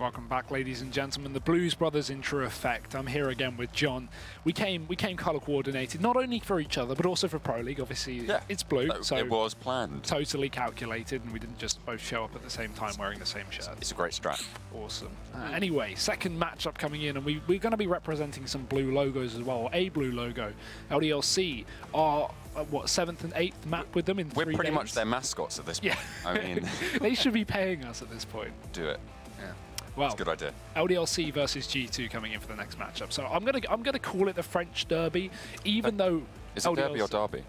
Welcome back, ladies and gentlemen. The Blues Brothers in true effect. I'm here again with John. We came color coordinated, not only for each other, but also for Pro League. Obviously, it's blue, so it was planned. Totally calculated, and we didn't just both show up at the same time wearing the same shirt. It's a great strat. Awesome. Anyway, second matchup coming in, and we're going to be representing some blue logos as well, a blue logo. LDLC are what, 7th and 8th map with them in 3 days? We're pretty much their mascots at this point. Yeah. I mean, they should be paying us at this point. Do it. Yeah. Well, that's a good idea. LDLC versus G2 coming in for the next matchup. So I'm gonna call it the French derby, even though is it derby or derby?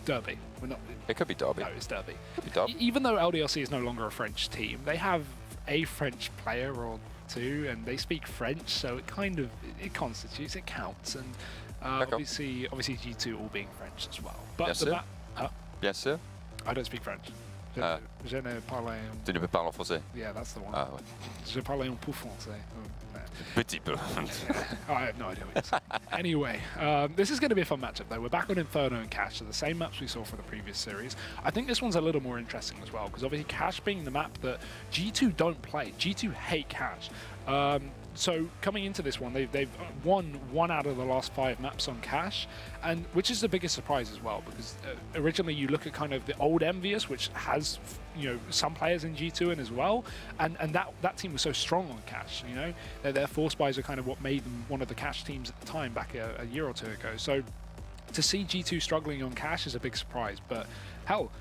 Derby. We're not. It could be derby. No, it's derby. Could be derby. Even though LDLC is no longer a French team, they have a French player or two, and they speak French, so it kind of constitutes, it counts, and obviously G2 all being French as well. But yes, the sir. Yes, sir. I don't speak French. Je ne parle un... Tu ne peux parler français? Yeah, that's the one. Ah, ouais. Je parle un peu français. Petit peu. I have no idea what you're saying. Anyway, this is going to be a fun matchup though. We're back on Inferno and Cash, so the same maps we saw for the previous series. I think this one's a little more interesting as well, because obviously Cash being the map that G2 don't play. G2 hate Cash. So coming into this one, they've won 1 out of the last 5 maps on Cash, and which is the biggest surprise as well, because originally you look at kind of the old Envious, which has some players in G2 in as well, and that team was so strong on Cash. Their force buys are kind of what made them one of the Cash teams at the time back a year or two ago. So to see G2 struggling on Cash is a big surprise, but hell.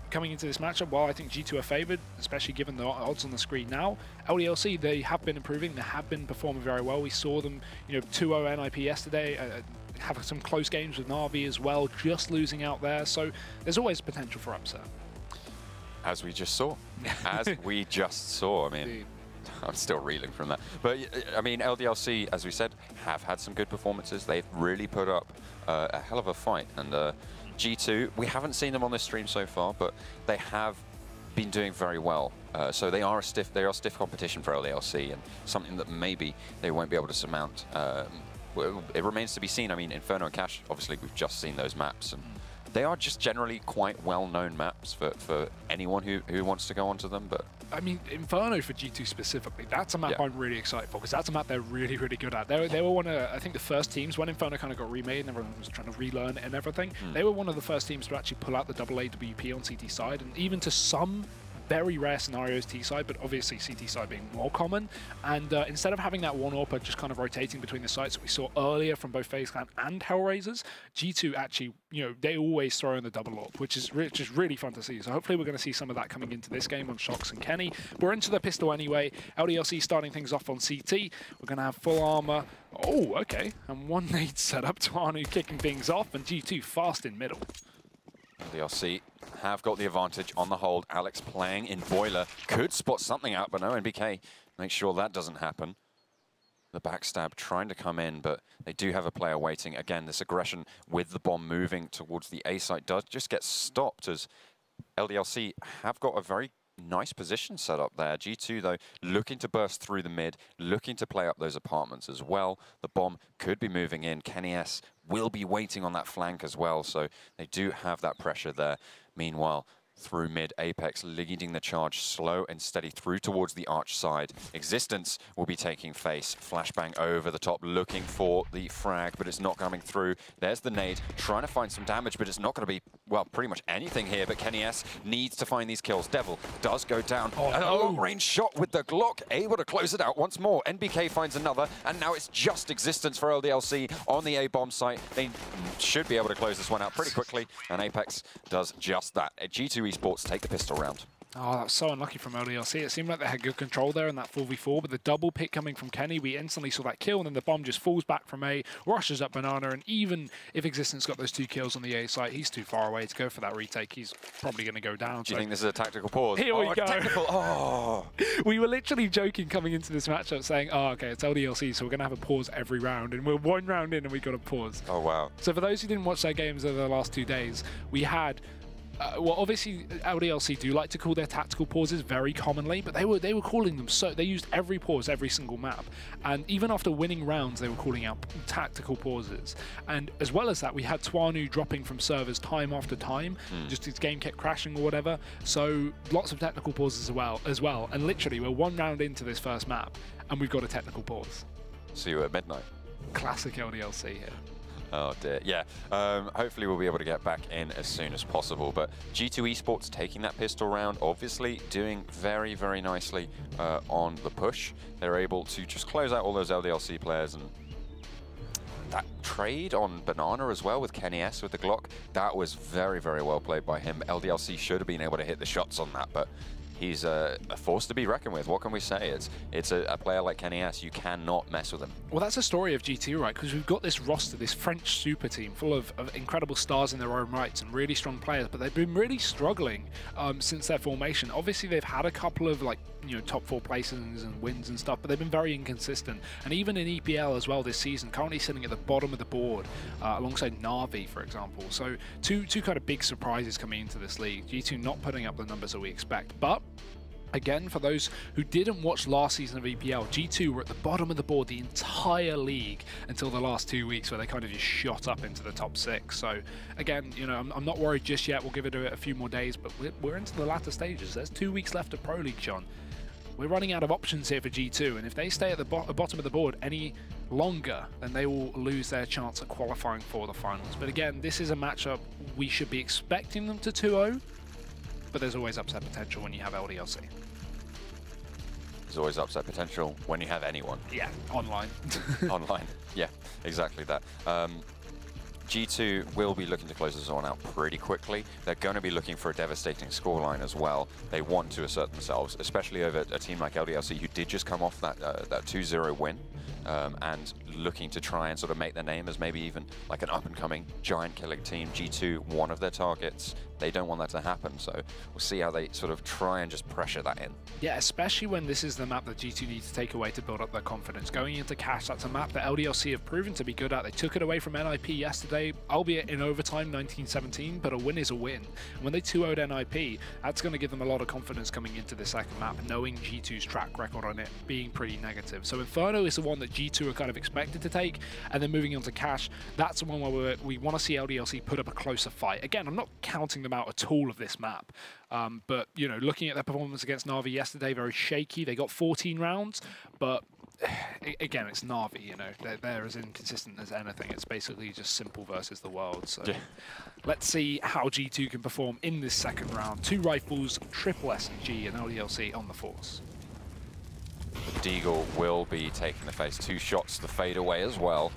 Coming into this matchup, while I think G2 are favoured, especially given the odds on the screen now, LDLC, they have been improving, they have been performing very well. We saw them, 2-0 NIP yesterday, have some close games with Na'Vi as well, just losing out there, so there's always potential for upset. As we just saw. As we just saw, I mean... Indeed. I'm still reeling from that. But, I mean, LDLC, as we said, have had some good performances. They've really put up a hell of a fight. And G2, we haven't seen them on this stream so far, but they have been doing very well. So they are stiff competition for LDLC, and something that maybe they won't be able to surmount. It remains to be seen. I mean, Inferno and Cash, obviously, we've just seen those maps. And they are just generally quite well-known maps for anyone who wants to go onto them. But I mean, Inferno for G2 specifically, that's a map I'm really excited for, because that's a map they're really, really good at. They were one of, I think, the first teams when Inferno kind of got remade and everyone was trying to relearn it and everything. They were one of the first teams to actually pull out the AA WP on CT side, and even to some very rare scenarios T side, but obviously CT side being more common. And instead of having that one AWPer just kind of rotating between the sites that we saw earlier from both FaZe Clan and Hellraisers, G2 actually, they always throw in the double AWP, which is really fun to see. So hopefully we're going to see some of that coming into this game on Shox and Kenny. We're into the pistol anyway. LDLC starting things off on CT. We're going to have full armor. Oh, okay. And one nade set up to Anu kicking things off, and G2 fast in middle. LDLC have got the advantage on the hold. Alex playing in Boiler. Could spot something out, but no, NBK make sure that doesn't happen. The backstab trying to come in, but they do have a player waiting. Again, this aggression with the bomb moving towards the A site does just get stopped, as LDLC have got a very nice position set up there. G2, though, looking to burst through the mid, looking to play up those apartments as well. The bomb could be moving in. Kenny S will be waiting on that flank as well, so they do have that pressure there. Meanwhile, through mid, Apex leading the charge slow and steady through towards the arch side. Existence will be taking face. Flashbang over the top, looking for the frag, but it's not coming through. There's the nade, trying to find some damage, but it's not going to be, well, pretty much anything here. But Kenny S needs to find these kills. Devil does go down. And a long-range shot with the Glock, able to close it out once more. NBK finds another, and now it's just Existence for LDLC on the A-bomb site. They should be able to close this one out pretty quickly, and Apex does just that. G2 Esports take the pistol round. Oh, that was so unlucky from LDLC. It seemed like they had good control there in that 4v4, but the double pick coming from Kenny, we instantly saw that kill, and then the bomb just falls back from A, rushes up Banana, and even if Existence got those 2 kills on the A site, he's too far away to go for that retake. He's probably going to go down. Do you think this is a tactical pause? Here we go. Oh. We were literally joking coming into this matchup saying, oh, okay, it's LDLC, so we're going to have a pause every round, and we're 1 round in and we got a pause. Oh, wow. So for those who didn't watch their games over the last 2 days, we had Well, obviously, LDLC do like to call their tactical pauses very commonly, but they were calling them so. They used every pause every single map, and even after winning rounds, they were calling out tactical pauses. And as well as that, we had Twanu dropping from servers time after time, just his game kept crashing or whatever. So lots of technical pauses as well. And literally, we're one round into this first map, and we've got a technical pause. See you at midnight. Classic LDLC here. Oh dear, yeah. Hopefully we'll be able to get back in as soon as possible. But G2 Esports taking that pistol round, obviously doing very, very nicely on the push. They're able to just close out all those LDLC players, and that trade on Banana as well with Kenny S with the Glock, that was very, very well played by him. LDLC should have been able to hit the shots on that, but he's a force to be reckoned with. What can we say? It's a player like Kenny S. You cannot mess with him. Well, that's the story of G2, right? Because we've got this roster, this French super team full of incredible stars in their own rights and really strong players, but they've been really struggling since their formation. Obviously, they've had a couple of top 4 places and wins and stuff, but they've been very inconsistent. And even in EPL as well this season, currently sitting at the bottom of the board alongside Na'Vi, for example. So two kind of big surprises coming into this league. G2 not putting up the numbers that we expect, but again, for those who didn't watch last season of EPL, G2 were at the bottom of the board the entire league until the last 2 weeks, where they kind of just shot up into the top 6. So again, I'm not worried just yet. We'll give it a few more days, but we're into the latter stages. There's 2 weeks left of Pro League, John. We're running out of options here for G2, and if they stay at the bottom of the board any longer, then they will lose their chance at qualifying for the finals. But again, this is a matchup we should be expecting them to 2-0, but there's always upset potential when you have LDLC. There's always upset potential when you have anyone. Yeah, online. Online, yeah, exactly that. G2 will be looking to close this one out pretty quickly. They're going to be looking for a devastating scoreline as well. They want to assert themselves, especially over a team like LDLC, who did just come off that 2-0 win, and looking to try and sort of make their name as maybe even like an up-and-coming giant-killing team. G2, one of their targets. They don't want that to happen, so we'll see how they sort of try and just pressure that in. Yeah, especially when this is the map that G2 needs to take away to build up their confidence. Going into Cash, that's a map that LDLC have proven to be good at. They took it away from NIP yesterday, albeit in overtime, 19-17, but a win is a win. And when they 2-0'd NIP, that's going to give them a lot of confidence coming into the second map, knowing G2's track record on it being pretty negative. So Inferno is the one that G2 are kind of expected to take, and then moving on to Cash, that's the one where we want to see LDLC put up a closer fight. Again, I'm not counting them out at all of this map, but looking at their performance against Na'Vi yesterday, very shaky. They got 14 rounds, but again, it's Na'Vi, they're as inconsistent as anything. It's basically just simple versus the world. So yeah. Let's see how G2 can perform in this second round. 2 rifles, triple SMG, and LDLC on the force. The Deagle will be taking the face. 2 shots to fade away as well.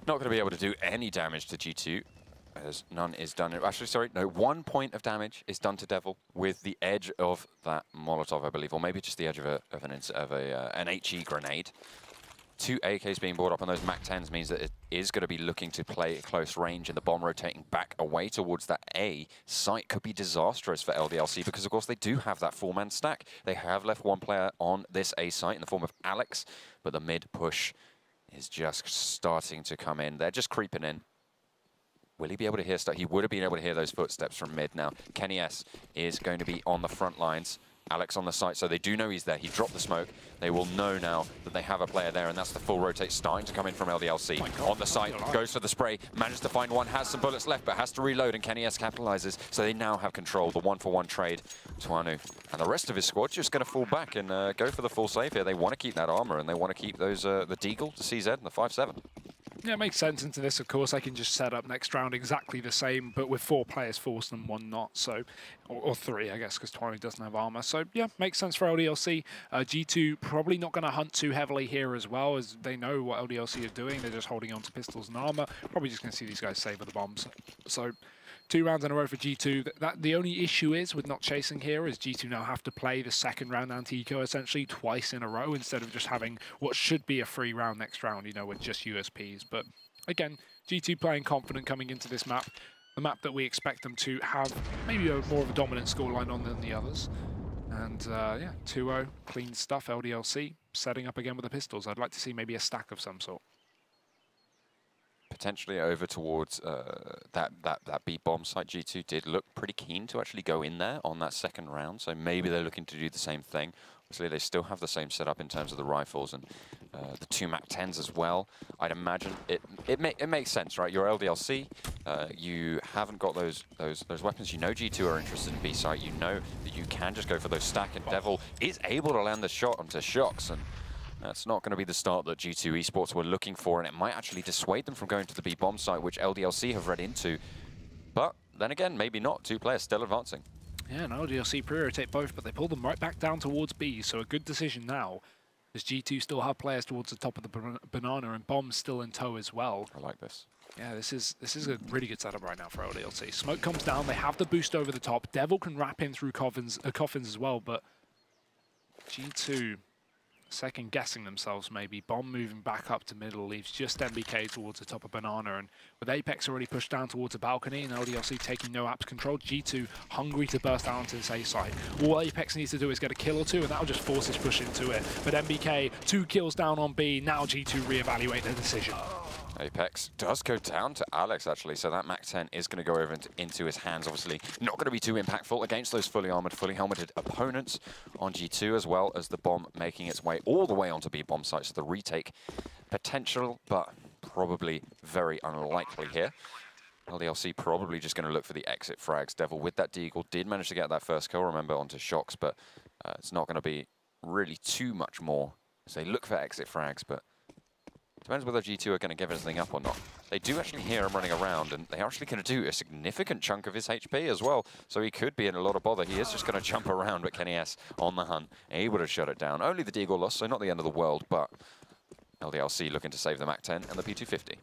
Not going to be able to do any damage to G2, as none is done. Actually, sorry, no, 1 point of damage is done to Devil with the edge of that Molotov, I believe, or maybe just the edge of an HE grenade. 2 AKs being brought up on those MAC-10s means that it is going to be looking to play at close range, and the bomb rotating back away towards that A site could be disastrous for LDLC, because of course they do have that 4-man stack. They have left 1 player on this A site in the form of Alex, but the mid push is just starting to come in. They're just creeping in. Will he be able to hear stuff? He would have been able to hear those footsteps from mid now. Kenny S is going to be on the front lines. Alex on the site, so they do know he's there. He dropped the smoke. They will know now that they have a player there, and that's the full rotate starting to come in from LDLC. On the site, goes for the spray, manages to find one, has some bullets left, but has to reload, and Kenny S capitalizes. So they now have control. The 1-for-1 trade. Twanu and the rest of his squad just going to fall back and go for the full save here. They want to keep that armor, and they want to keep those the Deagle, the CZ, and the 5-7. Yeah, it makes sense into this, of course. I can just set up next round exactly the same, but with 4 players forced and 1 not, so, or 3, I guess, because Twanu doesn't have armor. So, yeah, makes sense for LDLC. G2 probably not going to hunt too heavily here as well, as they know what LDLC are doing. They're just holding on to pistols and armor. Probably just going to see these guys save with the bombs. So, 2 rounds in a row for G2. The only issue is with not chasing here is G2 now have to play the second round anti-eco essentially twice in a row instead of just having what should be a free round next round, with just USPs. But again, G2 playing confident coming into this map, the map that we expect them to have maybe more of a dominant scoreline on than the others. And yeah, 2-0, clean stuff, LDLC, setting up again with the pistols. I'd like to see maybe a stack of some sort. potentially over towards that B bomb site. G2 did look pretty keen to actually go in there on that second round, so maybe they're looking to do the same thing. Obviously, they still have the same setup in terms of the rifles and the 2 MAC-10s as well. I'd imagine it makes sense, right? You're LDLC, you haven't got those weapons. You know G2 are interested in B site. You know that you can just go for those stack, and Devil is able to land the shot onto Shox, and that's not going to be the start that G2 Esports were looking for, and it might actually dissuade them from going to the B bomb site, which LDLC have read into. But then again, maybe not. 2 players still advancing. Yeah, and LDLC pre-rotate both, but they pull them right back down towards B, so a good decision now. As G2 still have players towards the top of the banana, and Bomb's still in tow as well. I like this. Yeah, this is a really good setup right now for LDLC. Smoke comes down, they have the boost over the top. Devil can wrap in through coffins as well, but G2 second guessing themselves maybe. Bomb moving back up to middle leaves just MBK towards the top of banana, and with Apex already pushed down towards the balcony and LDLC taking no apps control, G2 hungry to burst out onto this A site. All Apex needs to do is get a kill or 2, and that'll just force his push into it. But MBK 2 kills down on B. Now G2 reevaluate their decision. Apex does go down to Alex, actually, so that MAC-10 is going to go over into his hands. Obviously, not going to be too impactful against those fully armored, fully helmeted opponents on G2, as well as the bomb making its way all the way onto B bomb sites. So the retake potential, but probably very unlikely here. LDLC probably just going to look for the exit frags. Devil with that deagle did manage to get that first kill, remember, onto Shox, but it's not going to be really too much more as they look for exit frags, but depends whether G2 are going to give anything up or not. They do actually hear him running around, and they're actually going to do a significant chunk of his HP as well, so he could be in a lot of bother. He is just going to jump around, but Kenny S on the hunt, able to shut it down. Only the deagle loss, so not the end of the world, but LDLC looking to save the MAC-10 and the P250.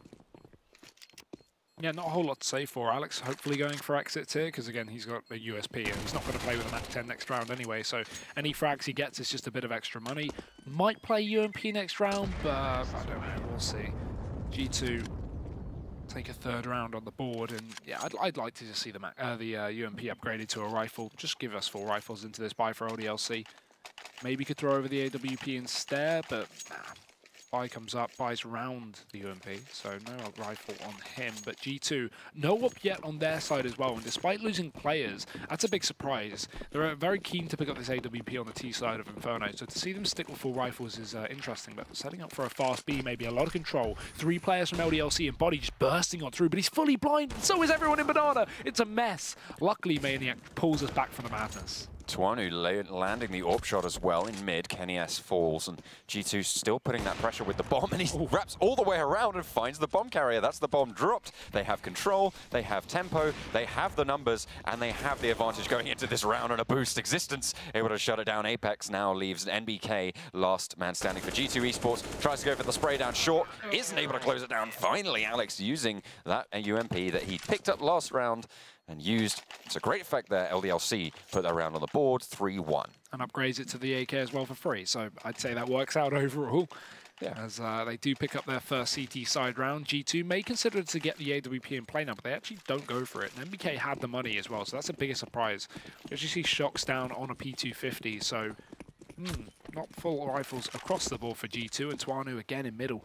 Yeah, not a whole lot to say for Alex. Hopefully going for exits here, because again, he's got a USP and he's not going to play with a MAC-10 next round anyway, so any frags he gets is just a bit of extra money. Might play UMP next round, but I don't know, we'll see. G2 take a 3rd round on the board, and yeah, I'd like to just see the UMP upgraded to a rifle. Just give us 4 rifles into this buy for LDLC. Maybe could throw over the AWP instead, but nah. Buy comes up, buys round the UMP, so no rifle on him. But G2, no up yet on their side as well, and despite losing players, that's a big surprise. They're very keen to pick up this AWP on the T side of Inferno, so to see them stick with 4 rifles is interesting, but setting up for a fast B, maybe a lot of control. 3 players from LDLC and Body just bursting on through, but he's fully blind, and so is everyone in Banana. It's a mess. Luckily, Maniac pulls us back from the madness. Tuanu landing the AWP shot as well in mid. Kenny S falls, and G2 still putting that pressure with the bomb, and he wraps all the way around and finds the bomb carrier. That's the bomb dropped. They have control, they have tempo, they have the numbers, and they have the advantage going into this round on a boost. Existence able to shut it down. Apex now leaves NBK last man standing for G2 Esports. Tries to go for the spray down short, isn't able to close it down. Finally, Alex using that UMP that he picked up last round and used. It's a great effect there. LDLC put that round on the board, 3-1. And upgrades it to the AK as well for free, so I'd say that works out overall. Yeah. As they do pick up their first CT side round. G2 may consider to get the AWP in play now, but they actually don't go for it. And MBK had the money as well, so that's a bigger surprise. We actually see Shox down on a P250, so not full rifles across the board for G2, and Tuanu again in middle.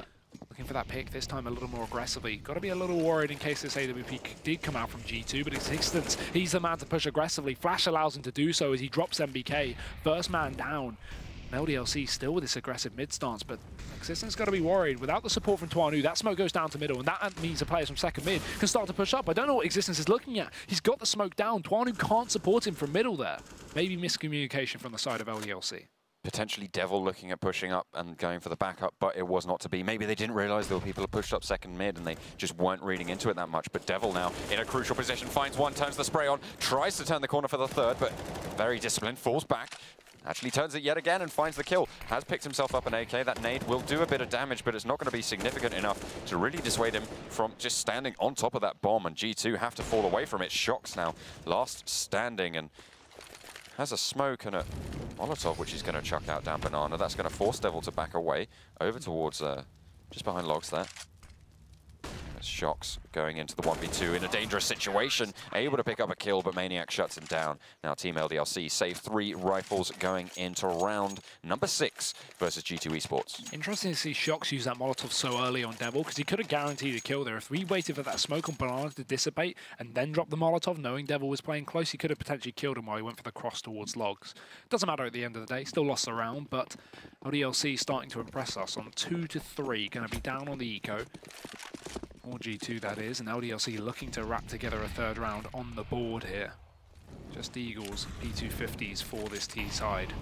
Looking for that pick, this time a little more aggressively. Got to be a little worried in case this AWP did come out from G2, but Existence, he's the man to push aggressively. Flash allows him to do so as he drops MBK. First man down. LDLC still with this aggressive mid stance, but Existence got to be worried. Without the support from Tuanu, that smoke goes down to middle, and that means the players from second mid can start to push up. I don't know what Existence is looking at. He's got the smoke down. Tuanu can't support him from middle there. Maybe miscommunication from the side of LDLC. Potentially Devil looking at pushing up and going for the backup, but it was not to be. Maybe they didn't realize there were people who pushed up second mid and they just weren't reading into it that much. But Devil now in a crucial position, finds one, turns the spray on, tries to turn the corner for the 3rd, but very disciplined, falls back. Actually turns it yet again and finds the kill. Has picked himself up an AK. That nade will do a bit of damage, but it's not going to be significant enough to really dissuade him from just standing on top of that bomb. And G2 have to fall away from it. Shox now last standing and has a smoke and a Molotov, which he's going to chuck out down Banana. That's going to force Devil to back away over towards just behind logs there. That's Shocks going into the 1v2 in a dangerous situation, able to pick up a kill, but Maniac shuts him down. Now Team LDLC save 3 rifles going into round number 6 versus G2 Esports. Interesting to see Shocks use that Molotov so early on Devil, because he could have guaranteed a kill there. If we waited for that smoke on Banana to dissipate and then drop the Molotov, knowing Devil was playing close, he could have potentially killed him while he went for the cross towards Logs. Doesn't matter at the end of the day, still lost the round, but LDLC starting to impress us on 2-3, going to be down on the eco. Or G2 that is, and LDLC looking to wrap together a third round on the board here. Just Eagles, P250s for this T side.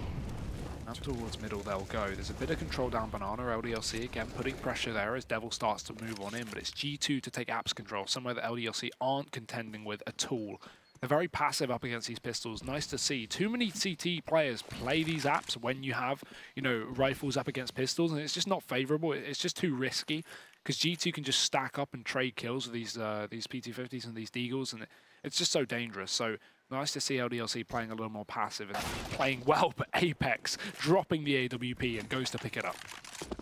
Up towards middle they'll go. There's a bit of control down Banana. LDLC again putting pressure there as Devil starts to move on in, but it's G2 to take apps control, somewhere that LDLC aren't contending with at all. They're very passive up against these pistols. Nice to see. Too many CT players play these apps when you have, you know, rifles up against pistols, and it's just not favorable. It's just too risky, because G2 can just stack up and trade kills with these P250s and these Deagles, and it's just so dangerous. So nice to see LDLC playing a little more passive and playing well, but Apex dropping the AWP and goes to pick it up.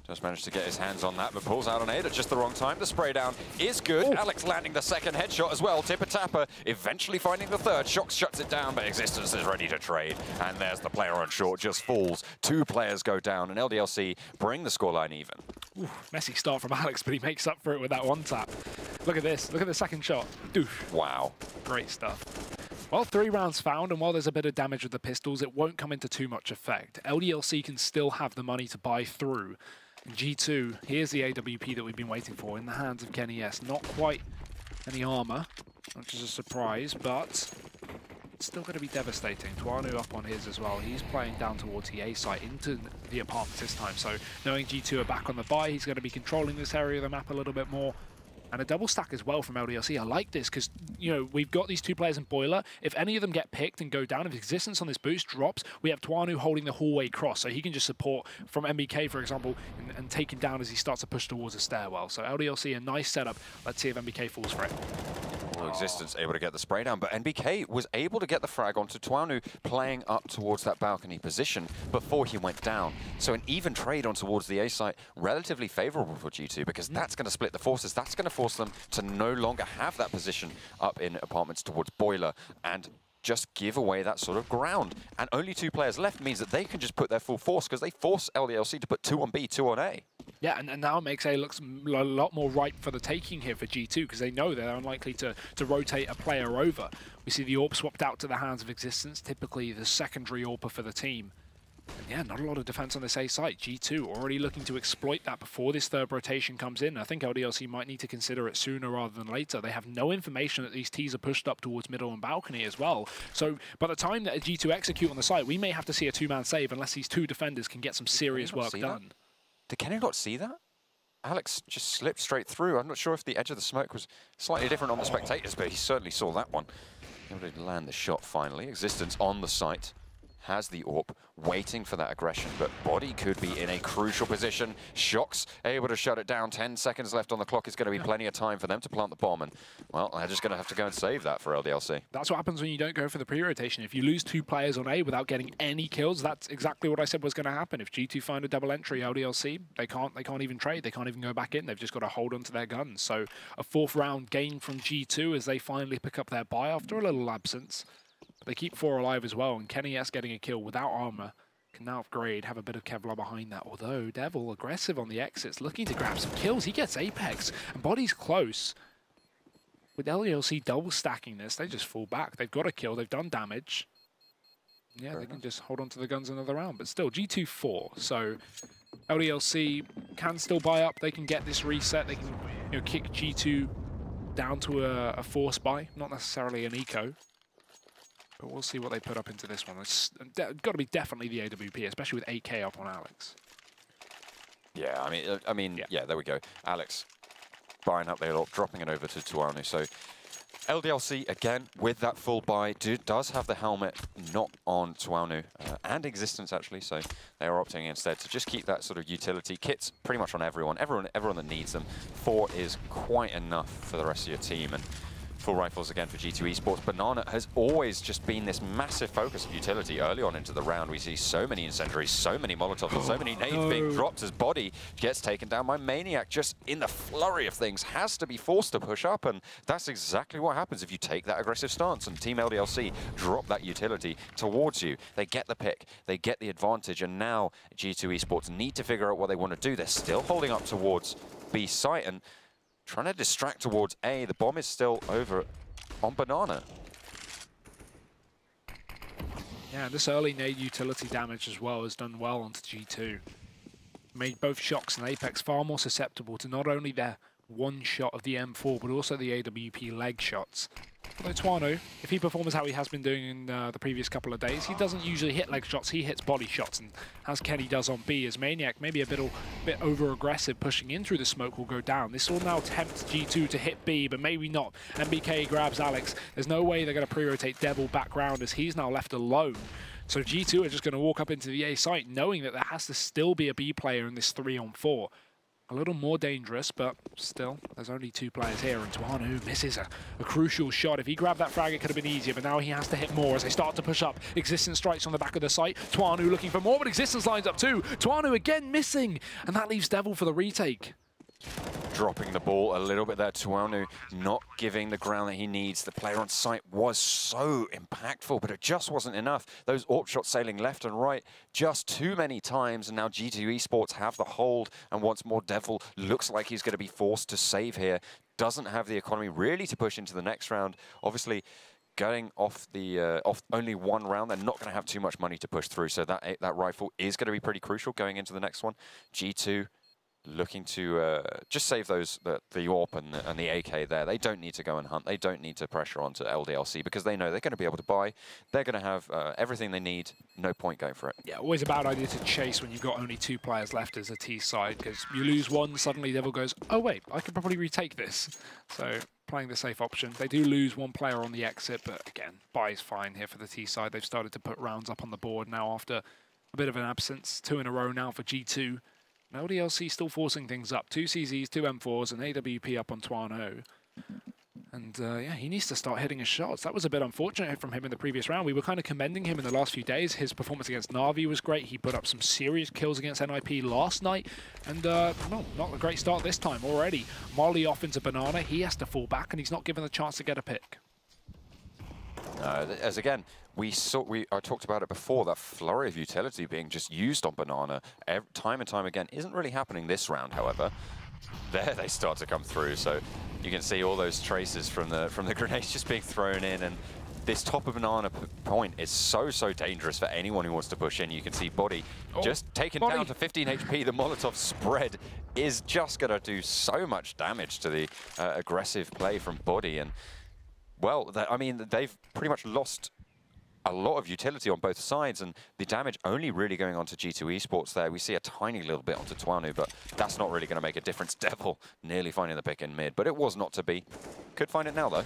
Just managed to get his hands on that, but pulls out on aid at just the wrong time. The spray down is good. Ooh. Alex landing the second headshot as well. Tipper Tapper eventually finding the third. Shocks shuts it down, but Existence is ready to trade. And there's the player on short, just falls. 2 players go down, and LDLC bring the scoreline even. Ooh, messy start from Alex, but he makes up for it with that one tap. Look at this. Look at the second shot. Doof. Wow. Great stuff. Well, 3 rounds found, and while there's a bit of damage with the pistols, it won't come into too much effect. LDLC can still have the money to buy through. And G2, here's the AWP that we've been waiting for in the hands of Kenny S. Not quite any armor, which is a surprise, but it's still going to be devastating. Tuanu up on his as well. He's playing down towards the A site into the apartments this time. So knowing G2 are back on the buy, he's going to be controlling this area of the map a little bit more. And a double stack as well from LDLC. I like this because, you know, we've got these 2 players in Boiler. If any of them get picked and go down, if Existence on this boost drops, we have Tuanu holding the hallway cross, so he can just support from MBK, for example, and take him down as he starts to push towards the stairwell. So LDLC, a nice setup. Let's see if MBK falls for it. Well, Existence able to get the spray down, but NBK was able to get the frag onto Tuanu playing up towards that balcony position before he went down. So an even trade on towards the A site, relatively favorable for G2, because that's going to split the forces. That's going to force them to no longer have that position up in apartments towards Boiler and just give away that sort of ground. And only 2 players left means that they can just put their full force, because they force LDLC to put 2 on B, 2 on A. Yeah, and now it makes A looks a lot more ripe for the taking here for G2, because they know they're unlikely to rotate a player over. We see the AWP swapped out to the hands of Existence, typically the secondary AWPer for the team. And yeah, not a lot of defense on this A site. G2 already looking to exploit that before this third rotation comes in. I think LDLC might need to consider it sooner rather than later. They have no information that these Ts are pushed up towards middle and balcony as well. So by the time that a G2 execute on the site, we may have to see a 2-man save unless these 2 defenders can get some serious work done. Did Kenny not see that? Alex just slipped straight through. I'm not sure if the edge of the smoke was slightly different on the spectators, but he certainly saw that one. Able to land the shot finally. Existence on the site. Has the AWP, waiting for that aggression, but Body could be in a crucial position. Shocks able to shut it down. 10 seconds left on the clock. Is going to be plenty of time for them to plant the bomb, and, well, they're just going to have to go and save that for LDLC. That's what happens when you don't go for the pre-rotation. If you lose 2 players on A without getting any kills, that's exactly what I said was going to happen. If G2 find a double entry, LDLC, they can't even trade. They can't even go back in. They've just got to hold on to their guns. So a 4th round gain from G2 as they finally pick up their buy after a little absence. They keep 4 alive as well, and Kenny S getting a kill without armor can now upgrade, have a bit of Kevlar behind that. Although Devil aggressive on the exits, looking to grab some kills. He gets Apex, and Body's close. With LDLC double stacking this, they just fall back. They've got a kill, they've done damage. Yeah, they can just hold on to the guns another round, but still, G2 4. So LDLC can still buy up. They can get this reset. They can, you know, kick G2 down to a force buy, not necessarily an eco. But we'll see what they put up into this one. It's got to be definitely the AWP, especially with 8K up on Alex. Yeah, I mean, yeah, there we go. Alex buying up there, dropping it over to Tuanu. So LDLC, again, with that full buy, does have the helmet not on Tuanu and Existence, actually. So they are opting instead to just keep that sort of utility. Kits pretty much on everyone that needs them. 4 is quite enough for the rest of your team. And full rifles again for G2 Esports. Banana has always just been this massive focus of utility early on into the round. We see so many incendiaries, so many Molotovs, and so many nades being dropped as Body gets taken down by Maniac. Just in the flurry of things, has to be forced to push up, and that's exactly what happens if you take that aggressive stance. And Team LDLC drop that utility towards you. They get the pick, they get the advantage, and now G2 Esports need to figure out what they want to do. They're still holding up towards B site and trying to distract towards A. The bomb is still over on Banana. Yeah, this early nade utility damage as well has done well onto G2. Made both Shox and Apex far more susceptible to not only their one shot of the M4, but also the AWP leg shots. Although Twanu, if he performs how he has been doing in the previous couple of days, he doesn't usually hit leg shots, he hits body shots, and as Kenny does on B, as Maniac maybe a bit over-aggressive pushing in through the smoke will go down. This will now tempt G2 to hit B, but maybe not. MBK grabs Alex. There's no way they're going to pre-rotate Devil back round as he's now left alone. So G2 are just going to walk up into the A site knowing that there has to still be a B player in this 3-on-4. A little more dangerous, but still, there's only 2 players here, and Twanu misses a crucial shot. If he grabbed that frag, it could have been easier, but now he has to hit more as they start to push up. Existence strikes on the back of the site. Twanu looking for more, but Existence lines up too. Twanu again missing, and that leaves Devil for the retake. Dropping the ball a little bit there. Twanu not giving the ground that he needs. The player on site was so impactful, but it just wasn't enough. Those AWP shots sailing left and right just too many times, and now G2 Esports have the hold, and once more Devil looks like he's going to be forced to save here. Doesn't have the economy really to push into the next round. Obviously, going off the off only one round, they're not going to have too much money to push through, so that rifle is going to be pretty crucial going into the next one. G2 looking to just save those the AWP and the AK there. They don't need to go and hunt. They don't need to pressure onto LDLC because they know they're going to be able to buy. They're going to have everything they need. No point going for it. Yeah, always a bad idea to chase when you've got only 2 players left as a T side, because you lose one, suddenly Devil goes, oh wait, I can probably retake this. So playing the safe option. They do lose 1 player on the exit, but again, buy is fine here for the T side. They've started to put rounds up on the board now after a bit of an absence. 2 in a row now for G2. LDLC still forcing things up. 2 CZs, 2 M4s, and AWP up on Twanu. And yeah, he needs to start hitting his shots. That was a bit unfortunate from him in the previous round. We were kind of commending him in the last few days. His performance against Na'Vi was great. He put up some serious kills against NIP last night. And, well, not a great start this time already. Molly off into Banana. He has to fall back, and he's not given the chance to get a pick. As again, I talked about it before, that flurry of utility being just used on Banana time and time again isn't really happening this round, however. There they start to come through, so you can see all those traces from the grenades just being thrown in, and this top of Banana point is so dangerous for anyone who wants to push in. You can see Body just taken down to 15 HP. The Molotov spread is just going to do so much damage to the aggressive play from Body, and well, I mean, they've pretty much lost a lot of utility on both sides, and the damage only really going on to G2 Esports there. We see a tiny little bit onto Twanu, but that's not really going to make a difference. Devil nearly finding the pick in mid, but it was not to be. Could find it now, though.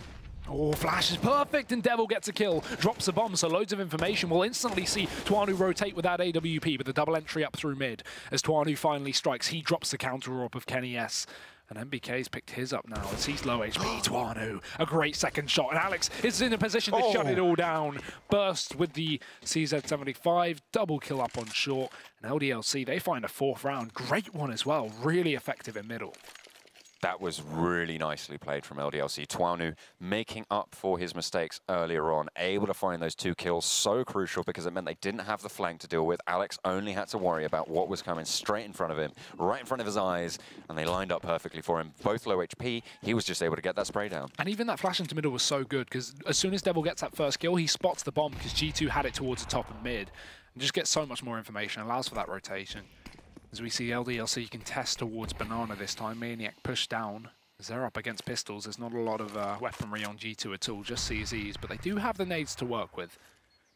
Oh, flash is perfect, and Devil gets a kill. Drops a bomb, so loads of information. We'll instantly see Twanu rotate with that AWP, but the double entry up through mid. As Twanu finally strikes, he drops the counter AWP of Kenny S. And MBK's picked his up now as he's low HP. Twanu, a great second shot. And Alex is in a position to shut it all down. Burst with the CZ75, double kill up on short. And LDLC, they find a 4th round. Great one as well, really effective in middle. That was really nicely played from LDLC. Twanu making up for his mistakes earlier on, able to find those 2 kills, so crucial because it meant they didn't have the flank to deal with. Alex only had to worry about what was coming straight in front of him, right in front of his eyes, and they lined up perfectly for him. Both low HP, he was just able to get that spray down. And even that flash into middle was so good, because as soon as Devil gets that first kill, he spots the bomb because G2 had it towards the top of mid, and just gets so much more information, allows for that rotation. As we see LDLC contest towards Banana this time. Maniac pushed down. As they're up against pistols, there's not a lot of weaponry on G2 at all, just CZs, but they do have the nades to work with.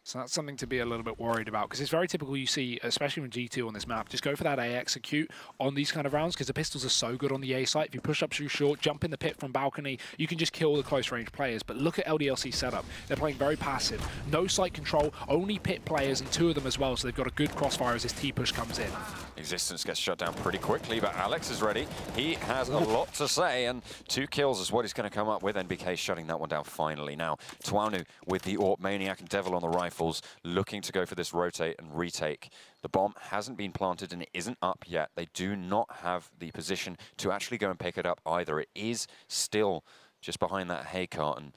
So that's something to be a little bit worried about, because it's very typical you see, especially with G2 on this map, just go for that A execute on these kind of rounds, because the pistols are so good on the A site. If you push up too short, jump in the pit from balcony, you can just kill the close range players. But look at LDLC setup. They're playing very passive. No site control, only pit players, and 2 of them as well, so they've got a good crossfire as this T-push comes in. Existence gets shut down pretty quickly, but Alex is ready. He has a lot to say, and 2 kills is what he's going to come up with. NBK shutting that one down finally. Now, Tuanu with the AWP, Maniac and Devil on the rifles, looking to go for this rotate and retake. The bomb hasn't been planted and it isn't up yet. They do not have the position to actually go and pick it up either. It is still just behind that hay carton.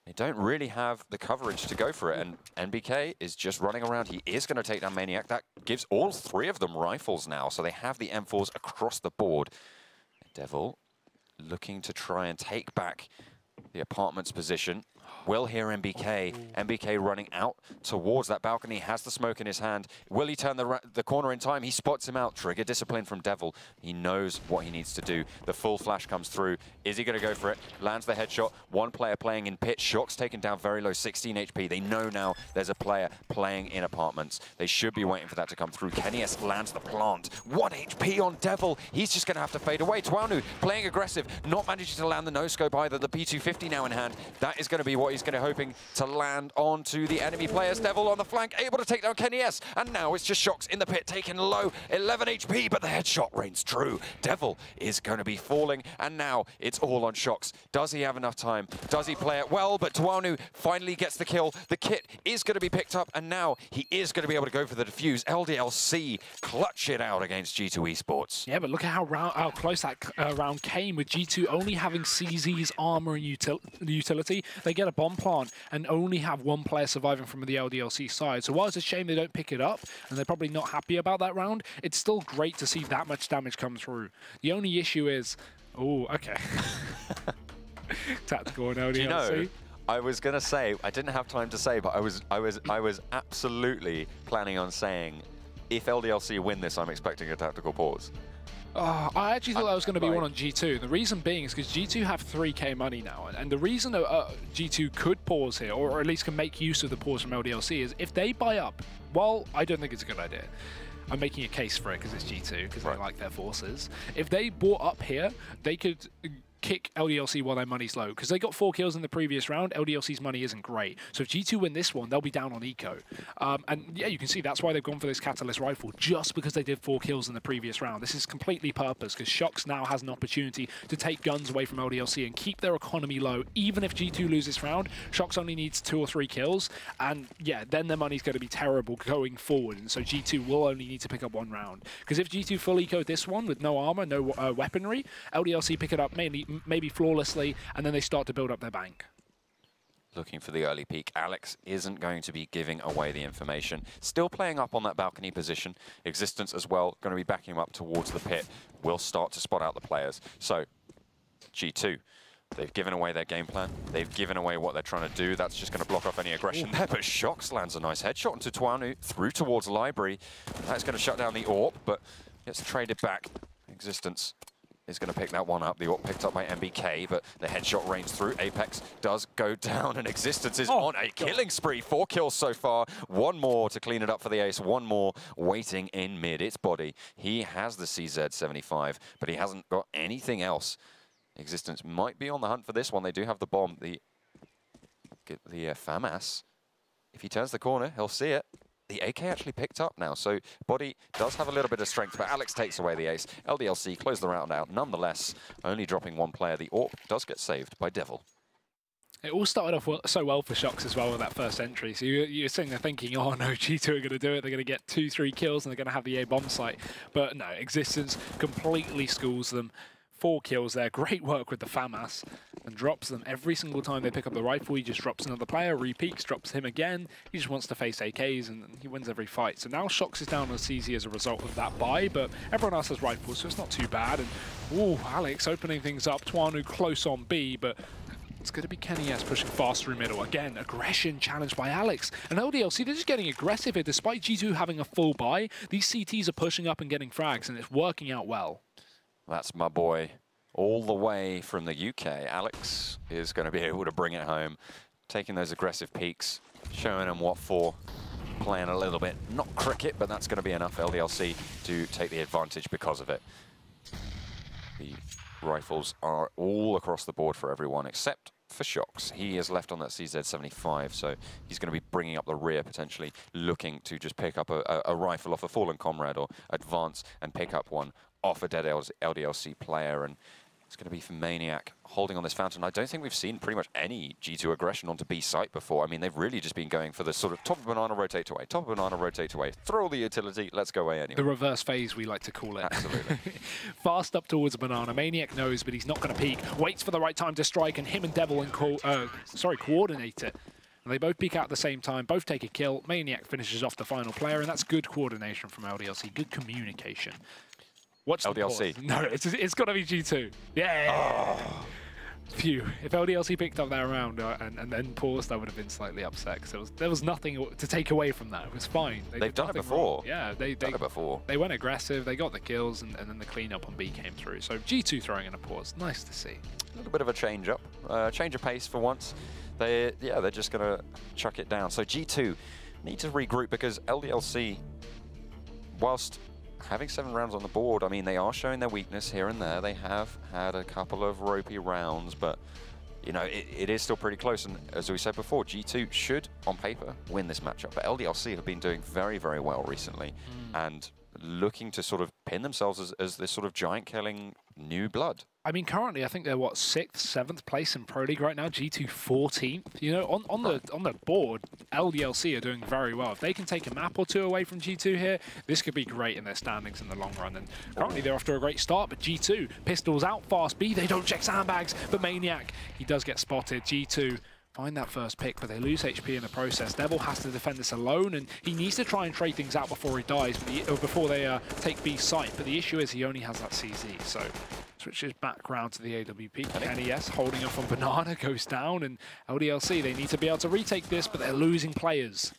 They don't really have the coverage to go for it, and NBK is just running around. He is going to take down Maniac. That gives all 3 of them rifles now, so they have the M4s across the board. Devil looking to try and take back the apartment's position. Will hear NBK. NBK running out towards that balcony, has the smoke in his hand. Will he turn the corner in time? He spots him out. Trigger discipline from Devil. He knows what he needs to do. The full flash comes through. Is he going to go for it? Lands the headshot. One player playing in pit. Shock's taken down very low, 16 HP. They know now there's a player playing in apartments. They should be waiting for that to come through. Kenny S lands the plant. 1 HP on Devil. He's just going to have to fade away. Tuanu playing aggressive, not managing to land the no-scope either. The P250 now in hand. That is going to be what he's going to hoping to land onto the enemy players. Devil on the flank, able to take down Kenny S. And now it's just Shocks in the pit, taken low, 11 HP, but the headshot reigns true. Devil is going to be falling, and now it's all on Shocks. Does he have enough time? Does he play it well? But Tuanu finally gets the kill. The kit is going to be picked up, and now he is going to be able to go for the defuse. LDLC clutch it out against G2 Esports. Yeah, but look at how close that round came, with G2 only having CZ's armor and utility. They get a bomb plant and only have 1 player surviving from the LDLC side. So while it's a shame they don't pick it up, and they're probably not happy about that round, it's still great to see that much damage come through. The only issue is... Oh, okay. Tactical and LDLC. You know, I was going to say, I didn't have time to say, but I was absolutely planning on saying, if LDLC win this, I'm expecting a tactical pause. I actually thought that was going to be one on G2. The reason being is because G2 have 3K money now, and the reason G2 could pause here, or at least can make use of the pause from LDLC, is if they buy up, well, I don't think it's a good idea. I'm making a case for it because it's G2, because they like their forces. If they bought up here, they could kick LDLC while their money's low, because they got 4 kills in the previous round. LDLC's money isn't great, so if G2 win this one, they'll be down on eco. And yeah, you can see that's why they've gone for this Catalyst rifle, just because they did 4 kills in the previous round. This is completely purpose, because Shocks now has an opportunity to take guns away from LDLC and keep their economy low. Even if G2 lose this round, Shocks only needs 2 or 3 kills, and yeah, then their money's going to be terrible going forward, and so G2 will only need to pick up 1 round. Because if G2 full eco this one with no armor, no weaponry, LDLC pick it up maybe flawlessly, and then they start to build up their bank. Looking for the early peek. Alex isn't going to be giving away the information. Still playing up on that balcony position. Existence as well, going to be backing him up towards the pit. Will start to spot out the players. So, G2, they've given away their game plan. They've given away what they're trying to do. That's just going to block off any aggression there, but Shocks lands a nice headshot into Tuanu, through towards Library. That's going to shut down the AWP, but gets traded back. Existence is going to pick that one up. The AWP picked up by NBK, but the headshot rains through. Apex does go down, and Existence is on a killing spree. 4 kills so far. 1 more to clean it up for the ace. 1 more waiting in mid. It's Body. He has the CZ75, but he hasn't got anything else. Existence might be on the hunt for this one. They do have the bomb. The FAMAS. If he turns the corner, he'll see it. The AK actually picked up now, so Body does have a little bit of strength, but Alex takes away the ace. LDLC close the round out. Nonetheless, only dropping 1 player. The AWP does get saved by Devil. It all started off so well for Shocks as well with that first entry. So you're sitting there thinking, oh no, G2 are going to do it. They're going to get 2-3 kills, and they're going to have the A bomb site. But no, Existence completely schools them. 4 kills there. Great work with the FAMAS, and drops them every single time they pick up the rifle. He just drops another player, repeaks, drops him again. He just wants to face AKs, and he wins every fight. So now Shocks is down on CZ as a result of that buy, but everyone else has rifles, so it's not too bad. And ooh, Alex opening things up. Tuanu close on B, but it's going to be Kenny S pushing fast through middle. Again, aggression challenged by Alex. And LDLC, they're just getting aggressive here. Despite G2 having a full buy, these CTs are pushing up and getting frags, and it's working out well. That's my boy. All the way from the UK, Alex is going to be able to bring it home, taking those aggressive peaks, showing them what for, playing a little bit, not cricket, but that's going to be enough LDLC to take the advantage because of it. The rifles are all across the board for everyone except for Shocks. He is left on that CZ75, so he's going to be bringing up the rear, potentially looking to just pick up a rifle off a fallen comrade or advance and pick up one off a dead LDLC player. And it's going to be for Maniac holding on this fountain. I don't think we've seen pretty much any G2 aggression onto B site before. I mean, they've really just been going for the sort of top of banana, rotate away, top of banana, rotate away, throw the utility, let's go away anyway. The reverse phase, we like to call it. Absolutely. Fast up towards a banana. Maniac knows, but he's not going to peek. Waits for the right time to strike, and him and Devil coordinate it. And they both peek out at the same time, both take a kill. Maniac finishes off the final player, and that's good coordination from LDLC, good communication. Watch LDLC. No, it's got to be G2. Yeah. Oh. Phew. If LDLC picked up that round and then paused, I would have been slightly upset because there was nothing to take away from that. It was fine. They've done it before. Wrong. Yeah, they've done it before. They went aggressive. They got the kills, and then the cleanup on B came through. So G2 throwing in a pause. Nice to see. A little bit of a change up, change of pace for once. They're just gonna chuck it down. So G2 need to regroup because LDLC, whilst having 7 rounds on the board, I mean, they are showing their weakness here and there. They have had a couple of ropey rounds, but, you know, it is still pretty close. And as we said before, G2 should, on paper, win this matchup. But LDLC have been doing very, very well recently and looking to sort of pin themselves as this sort of giant-killing new blood. I mean, currently, I think they're, what, 6th, 7th place in Pro League right now, G2 14th. You know, on the board, LDLC are doing very well. If they can take a map or two away from G2 here, this could be great in their standings in the long run. And currently, they're off to a great start, but G2, pistols out, fast B, they don't check sandbags, but Maniac, he does get spotted. G2 find that first pick, but they lose HP in the process. Devil has to defend this alone, and he needs to try and trade things out before he dies, or before they take B site. But the issue is he only has that CZ, so switches back round to the AWP. NES holding up on Banana goes down, and LDLC, they need to be able to retake this, but they're losing players.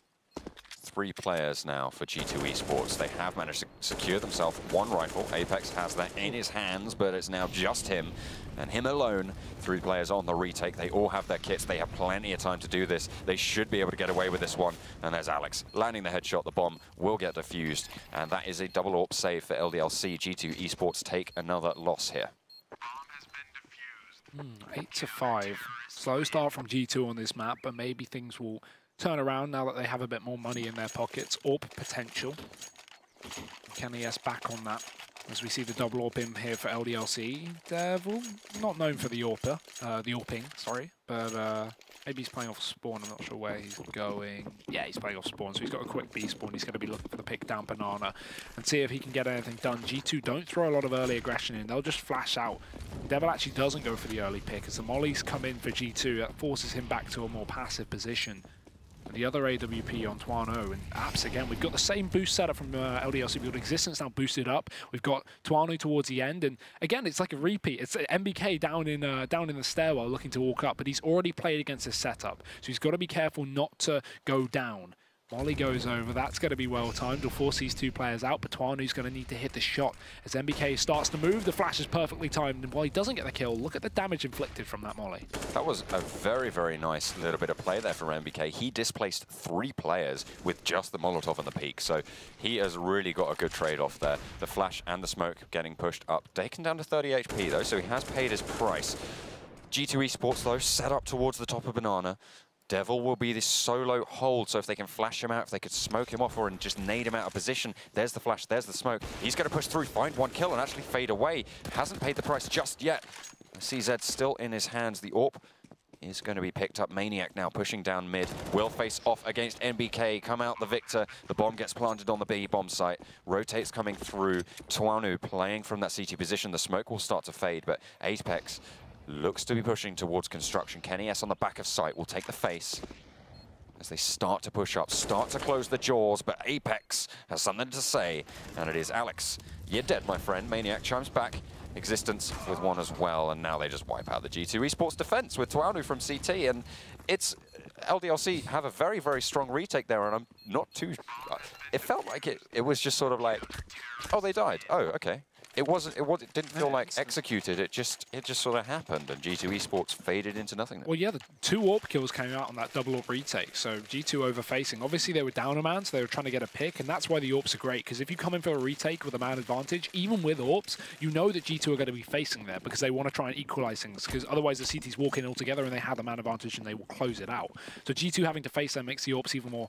3 players now for G2 Esports. They have managed to secure themselves 1 rifle. Apex has that in his hands, but it's now just him, and him alone. 3 players on the retake. They all have their kits. They have plenty of time to do this. They should be able to get away with this one. And there's Alex landing the headshot. The bomb will get defused, and that is a double AWP save for LDLC. G2 Esports take another loss here. 8-5. Slow start from G2 on this map, but maybe things will turn around now that they have a bit more money in their pockets. AWP potential. NES back on that as we see the double AWP in here for LDLC. Devil, not known for the AWPing, sorry, but maybe he's playing off spawn. I'm not sure where he's going. Yeah, he's playing off spawn, so he's got a quick B spawn. He's going to be looking for the pick down Banana and see if he can get anything done. G2 don't throw a lot of early aggression in. They'll just flash out. Devil actually doesn't go for the early pick as the mollies come in for G2. That forces him back to a more passive position. And the other AWP on Tuano, and Apps again, we've got the same boost setup from LDLC. We've got Existence now boosted up. We've got Tuano towards the end, and again, it's like a repeat. It's MBK down in the stairwell looking to walk up, but he's already played against this setup, so he's got to be careful not to go down. Molly goes over, that's going to be well timed. He'll force these 2 players out, but Tuanu's going to need to hit the shot. As MBK starts to move, the flash is perfectly timed, and while he doesn't get the kill, look at the damage inflicted from that Molly. That was a very, very nice little bit of play there from MBK. He displaced 3 players with just the Molotov and the peak, so he has really got a good trade-off there. The flash and the smoke getting pushed up. Taken down to 30 HP, though, so he has paid his price. G2 Esports, though, set up towards the top of Banana. Devil will be this solo hold, so if they can flash him out, if they could smoke him off or just nade him out of position, there's the flash, there's the smoke. He's going to push through, find 1 kill and actually fade away. Hasn't paid the price just yet. CZ still in his hands. The AWP is going to be picked up. Maniac now pushing down mid. Will face off against MBK. Come out the victor. The bomb gets planted on the B bomb site. Rotates coming through. Tuanu playing from that CT position. The smoke will start to fade, but Apex looks to be pushing towards construction. NES on the back of site will take the face as they start to push up, start to close the jaws, but Apex has something to say, and it is Alex. You're dead, my friend. Maniac chimes back. Existence with 1 as well, and now they just wipe out the G2 Esports defense with Tuanu from CT, and it's LDLC have a very, very strong retake there, and I'm not too... It felt like it was just sort of like, oh, they died. Oh, okay. It didn't feel like executed. It just sort of happened, and G2 Esports faded into nothingness. Well, yeah, the 2 AWP kills came out on that double AWP retake, so G2 overfacing. Obviously, they were down a man, so they were trying to get a pick, and that's why the AWPs are great, because if you come in for a retake with a man advantage, even with AWPs, you know that G2 are going to be facing there, because they want to try and equalize things, because otherwise the CTs walk in all together and they have the man advantage and they will close it out. So G2 having to face them makes the AWPs even more,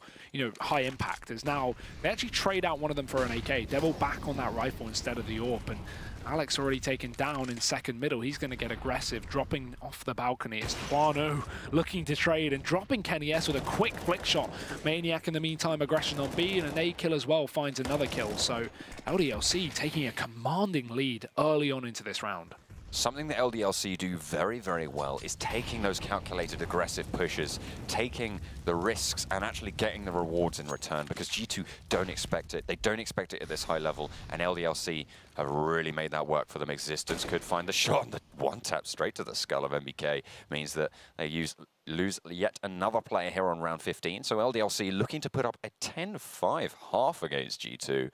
high impact. As now, they actually trade out one of them for an AK. Devil back on that rifle instead of the AWP, and Alex already taken down in second middle. He's going to get aggressive, dropping off the balcony. It's Tuano looking to trade and dropping Kenny S with a quick flick shot. Maniac in the meantime, aggression on B, and an A kill as well finds another kill. So LDLC taking a commanding lead early on into this round. Something that LDLC do very, very well is taking those calculated aggressive pushes, taking the risks and actually getting the rewards in return, because G2 don't expect it. They don't expect it at this high level, and LDLC have really made that work for them. Existence could find the shot, and the one tap straight to the skull of MBK means that they lose yet another player here on round 15. So LDLC looking to put up a 10-5 half against G2.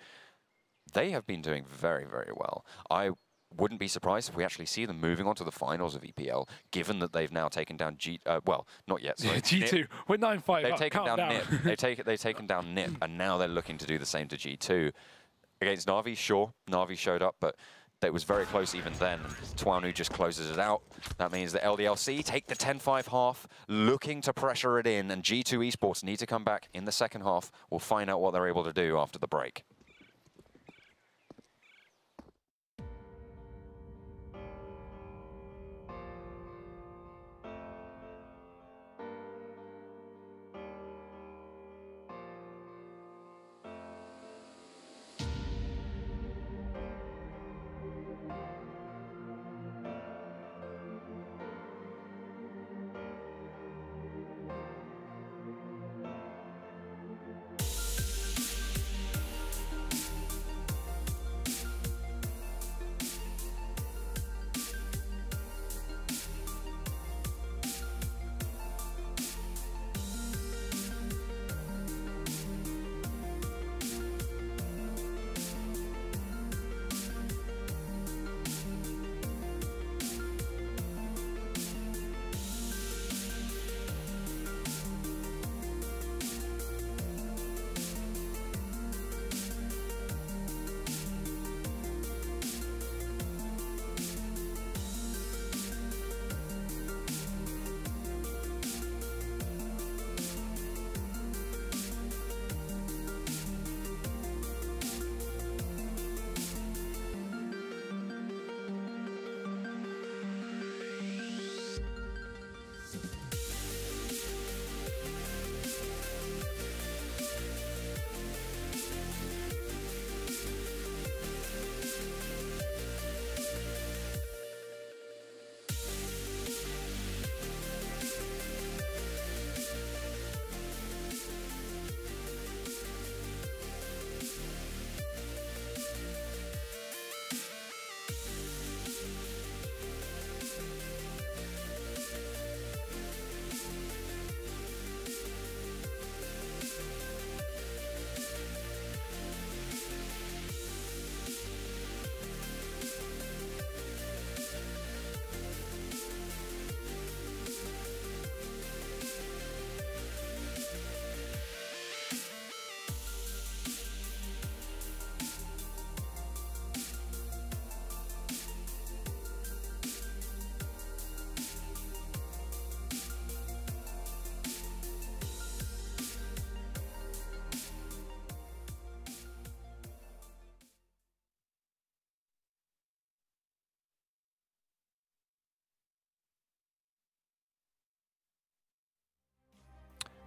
They have been doing very, very well. I wouldn't be surprised if we actually see them moving on to the finals of EPL, given that they've now taken down well, not yet. Sorry. G2, we're 9-5. They've taken down NIP. They've taken down NIP, and now they're looking to do the same to G2. Against Na'Vi, sure, Na'Vi showed up, but it was very close even then. Tuanu just closes it out. That means that LDLC take the 10-5 half, looking to pressure it in, and G2 Esports need to come back in the second half. We'll find out what they're able to do after the break.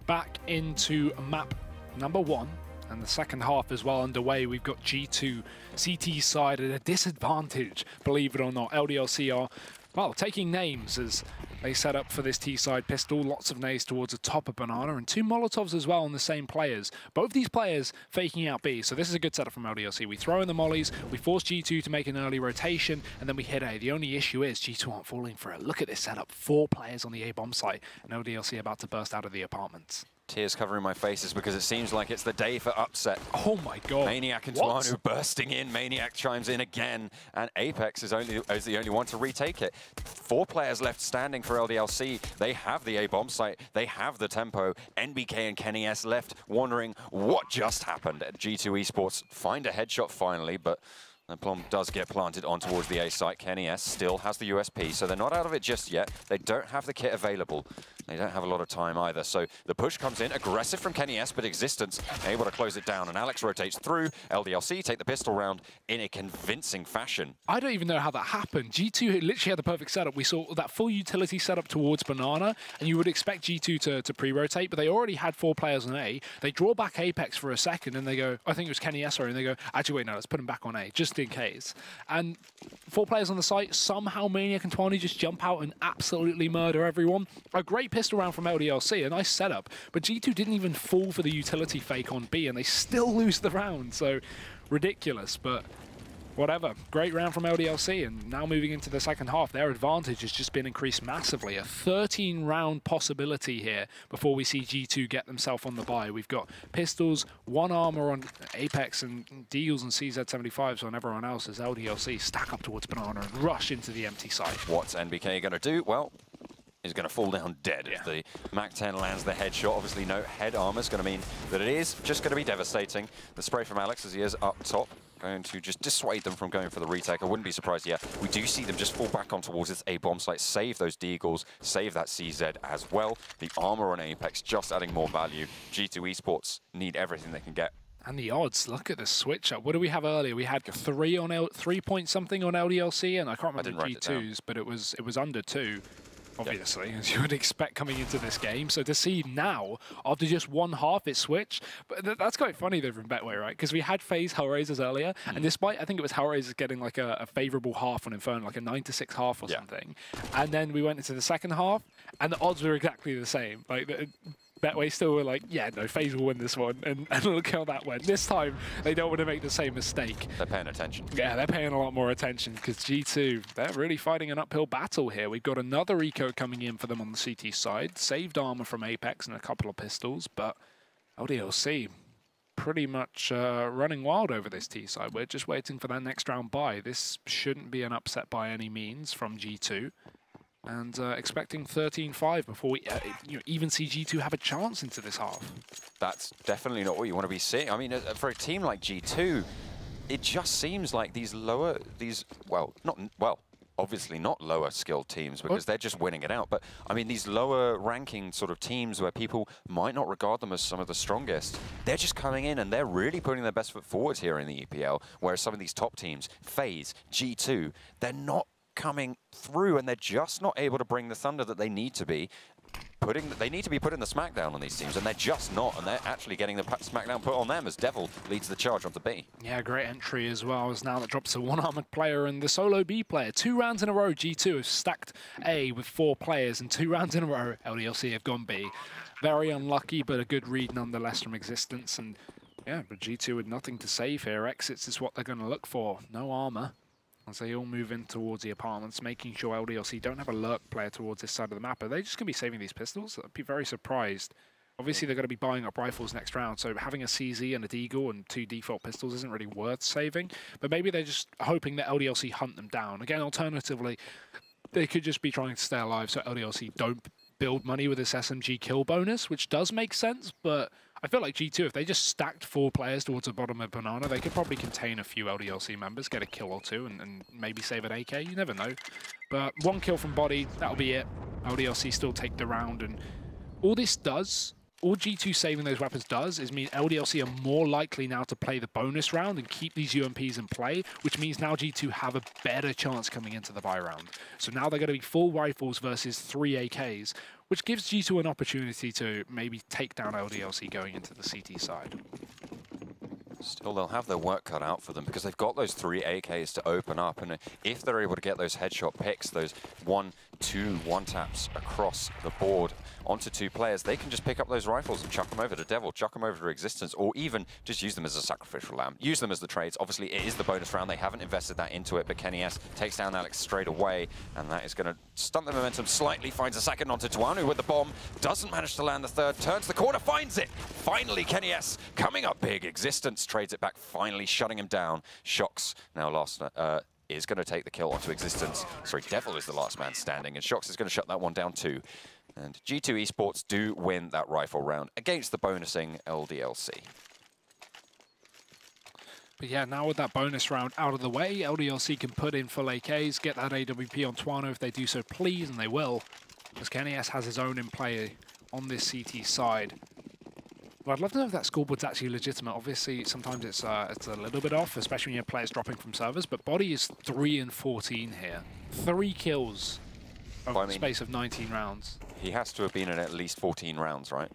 Back into map number 1, and the second half is well underway. We've got G2 CT side at a disadvantage, believe it or not. LDLC are, well, taking names as they set up for this T-side pistol. Lots of nades towards the top of Banana, and 2 Molotovs as well on the same players. Both these players faking out B, so this is a good setup from LDLC. We throw in the mollies, we force G2 to make an early rotation, and then we hit A. The only issue is G2 aren't falling for it. Look at this setup. 4 players on the A bomb site, and LDLC about to burst out of the apartments. Tears covering my faces because it seems like it's the day for upset. Oh my god. Maniac and Tuanu bursting in. Maniac chimes in again, and Apex is the only one to retake it. 4 players left standing for LDLC. They have the A bomb site. They have the tempo. NBK and Kenny S left wondering what just happened. G2 Esports find a headshot finally, but the bomb does get planted on towards the A site. Kenny S still has the USP, so they're not out of it just yet. They don't have the kit available. They don't have a lot of time either, so the push comes in. Aggressive from Kenny S, but Existence able to close it down, and Alex rotates through. LDLC take the pistol round in a convincing fashion. I don't even know how that happened. G2 literally had the perfect setup. We saw that full utility setup towards Banana, and you would expect G2 to pre-rotate, but they already had 4 players on A. They draw back Apex for a second, and they go, I think it was Kenny S, sorry, and they go, actually, wait, no, let's put him back on A, just in case. And 4 players on the site, somehow Maniac and Tuanu just jump out and absolutely murder everyone. A great pistol round from LDLC, a nice setup, but G2 didn't even fall for the utility fake on B, and they still lose the round, so ridiculous, but whatever. Great round from LDLC, and now moving into the second half, their advantage has just been increased massively. A 13-round possibility here before we see G2 get themselves on the bye. We've got pistols, 1 armor on Apex, and Deagles and CZ75s on everyone else as LDLC stack up towards Banana and rush into the empty site. What's NBK going to do? Well, he's going to fall down dead if the MAC-10 lands the headshot. Obviously, no head armor is going to mean that it is just going to be devastating. The spray from Alex as he is up top, going to just dissuade them from going for the retake. I wouldn't be surprised yet. We do see them just fall back on towards this A-bomb site, save those Deagles, save that CZ as well. The armor on Apex just adding more value. G2 Esports need everything they can get. And the odds, look at the switch up. What did we have earlier? We had 3 point something on LDLC, and I can't remember G2's, but it was under 2. Obviously, as you would expect coming into this game. So to see now, after just 1 half, it switched. But that's quite funny though from Betway, right? Because we had FaZe Hellraisers earlier, and despite, I think it was Hellraisers getting like a favourable half on Inferno, like a 9-6 half or something. And then we went into the second half, and the odds were exactly the same. Like, Betway still were like, yeah, no, FaZe will win this one, and look how that went. This time, they don't want to make the same mistake. They're paying attention. Yeah, they're paying a lot more attention, because G2, they're really fighting an uphill battle here. We've got another eco coming in for them on the CT side, saved armor from Apex and a couple of pistols, but LDLC pretty much running wild over this T side. We're just waiting for that next round bye. This shouldn't be an upset by any means from G2. And expecting 13-5 before we even see G2 have a chance into this half. That's definitely not what you want to be seeing. I mean, for a team like G2, it just seems like obviously not lower skilled teams because they're just winning it out. But I mean, these lower ranking sort of teams where people might not regard them as some of the strongest, they're just coming in and they're really putting their best foot forward here in the EPL. Whereas some of these top teams, FaZe, G2, they're not coming through, and they're just not able to bring the thunder that they need to be. They need to be putting the smackdown on these teams, and they're just not, and they're actually getting the smackdown put on them as Devil leads the charge onto B. Yeah, great entry as well, as now that drops to 1 armored player and the solo B player. 2 rounds in a row, G2 have stacked A with 4 players, and 2 rounds in a row, LDLC have gone B. Very unlucky, but a good read nonetheless from Existence, and yeah, but G2 with nothing to save here. Exits is what they're going to look for. No armor. As they all move in towards the apartments, making sure LDLC don't have a lurk player towards this side of the map. Are they just going to be saving these pistols? I'd be very surprised. Obviously, they're going to be buying up rifles next round, so having a CZ and a Deagle and 2 default pistols isn't really worth saving. But maybe they're just hoping that LDLC hunt them down. Again, alternatively, they could just be trying to stay alive so LDLC don't build money with this SMG kill bonus, which does make sense, but I feel like G2, if they just stacked 4 players towards the bottom of Banana, they could probably contain a few LDLC members, get a kill or 2, and maybe save an AK. You never know. But 1 kill from body, that'll be it. LDLC still take the round, and all this does, all G2 saving those weapons does, is mean LDLC are more likely now to play the bonus round and keep these UMPs in play, which means now G2 have a better chance coming into the bye round. So now they're going to be 4 rifles versus 3 AKs, which gives G2 an opportunity to maybe take down LDLC going into the CT side. Still, they'll have their work cut out for them because they've got those 3 AKs to open up, and if they're able to get those headshot picks, those 1-2 one-taps across the board onto 2 players, they can just pick up those rifles and chuck them over to Devil, chuck them over to Existence, or even just use them as a sacrificial lamb. Use them as the trades. Obviously, it is the bonus round. They haven't invested that into it, but Kenny S takes down Alex straight away, and that is going to stunt the momentum slightly. Finds a second onto Tuanu with the bomb. Doesn't manage to land the third. Turns the corner, finds it. Finally, Kenny S coming up big. Existence trades it back, finally shutting him down. Shox now last is going to take the kill onto Existence. Sorry, Devil is the last man standing, and Shox is going to shut that one down too. And G2 Esports do win that rifle round against the bonusing LDLC. But yeah, now with that bonus round out of the way, LDLC can put in full AKs, get that AWP on Tuano if they do so please, and they will. Because Kenny S has his own in play on this CT side. But I'd love to know if that scoreboard's actually legitimate. Obviously, sometimes it's a little bit off, especially when you have players dropping from servers, but Body is 3 and 14 here. 3 kills over the space of 19 rounds. He has to have been in at least 14 rounds, right?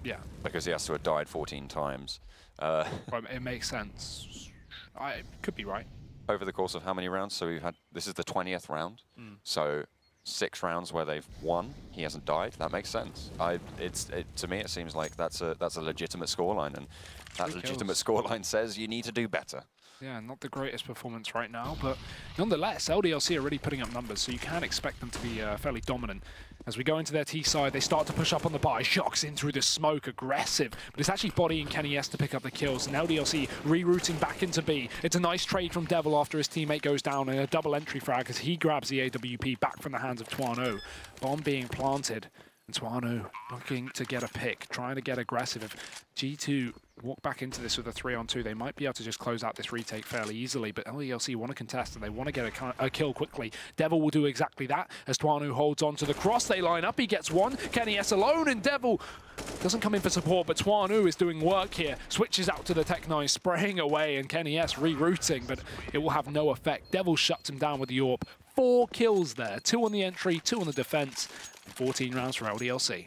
Yeah. Because he has to have died 14 times. It makes sense. I could be right. Over the course of how many rounds? So we've had, this is the 20th round. So 6 rounds where they've won. He hasn't died. That makes sense. To me, it seems like that's a legitimate scoreline, and that legitimate scoreline says you need to do better. Yeah, not the greatest performance right now, but nonetheless, LDLC are really putting up numbers, so you can expect them to be fairly dominant. As we go into their T side, they start to push up on the buy. Shox in through the smoke, aggressive. But it's actually Body and Kenny S to pick up the kills, and LDLC rerouting back into B. It's a nice trade from Devil after his teammate goes down, and a double entry frag as he grabs the AWP back from the hands of Tuano. Bomb being planted, and Tuano looking to get a pick, trying to get aggressive. If G2 walk back into this with a 3-on-2, they might be able to just close out this retake fairly easily, but LDLC want to contest and they want to get a kill quickly. Devil will do exactly that as Tuanu holds on to the cross. They line up, he gets one. Kenny S alone, and Devil doesn't come in for support, but Tuanu is doing work here. Switches out to the Tech-9, spraying away, and Kenny S rerouting, but it will have no effect. Devil shuts him down with the AWP. 4 kills there, 2 on the entry, 2 on the defense. 14 rounds for LDLC.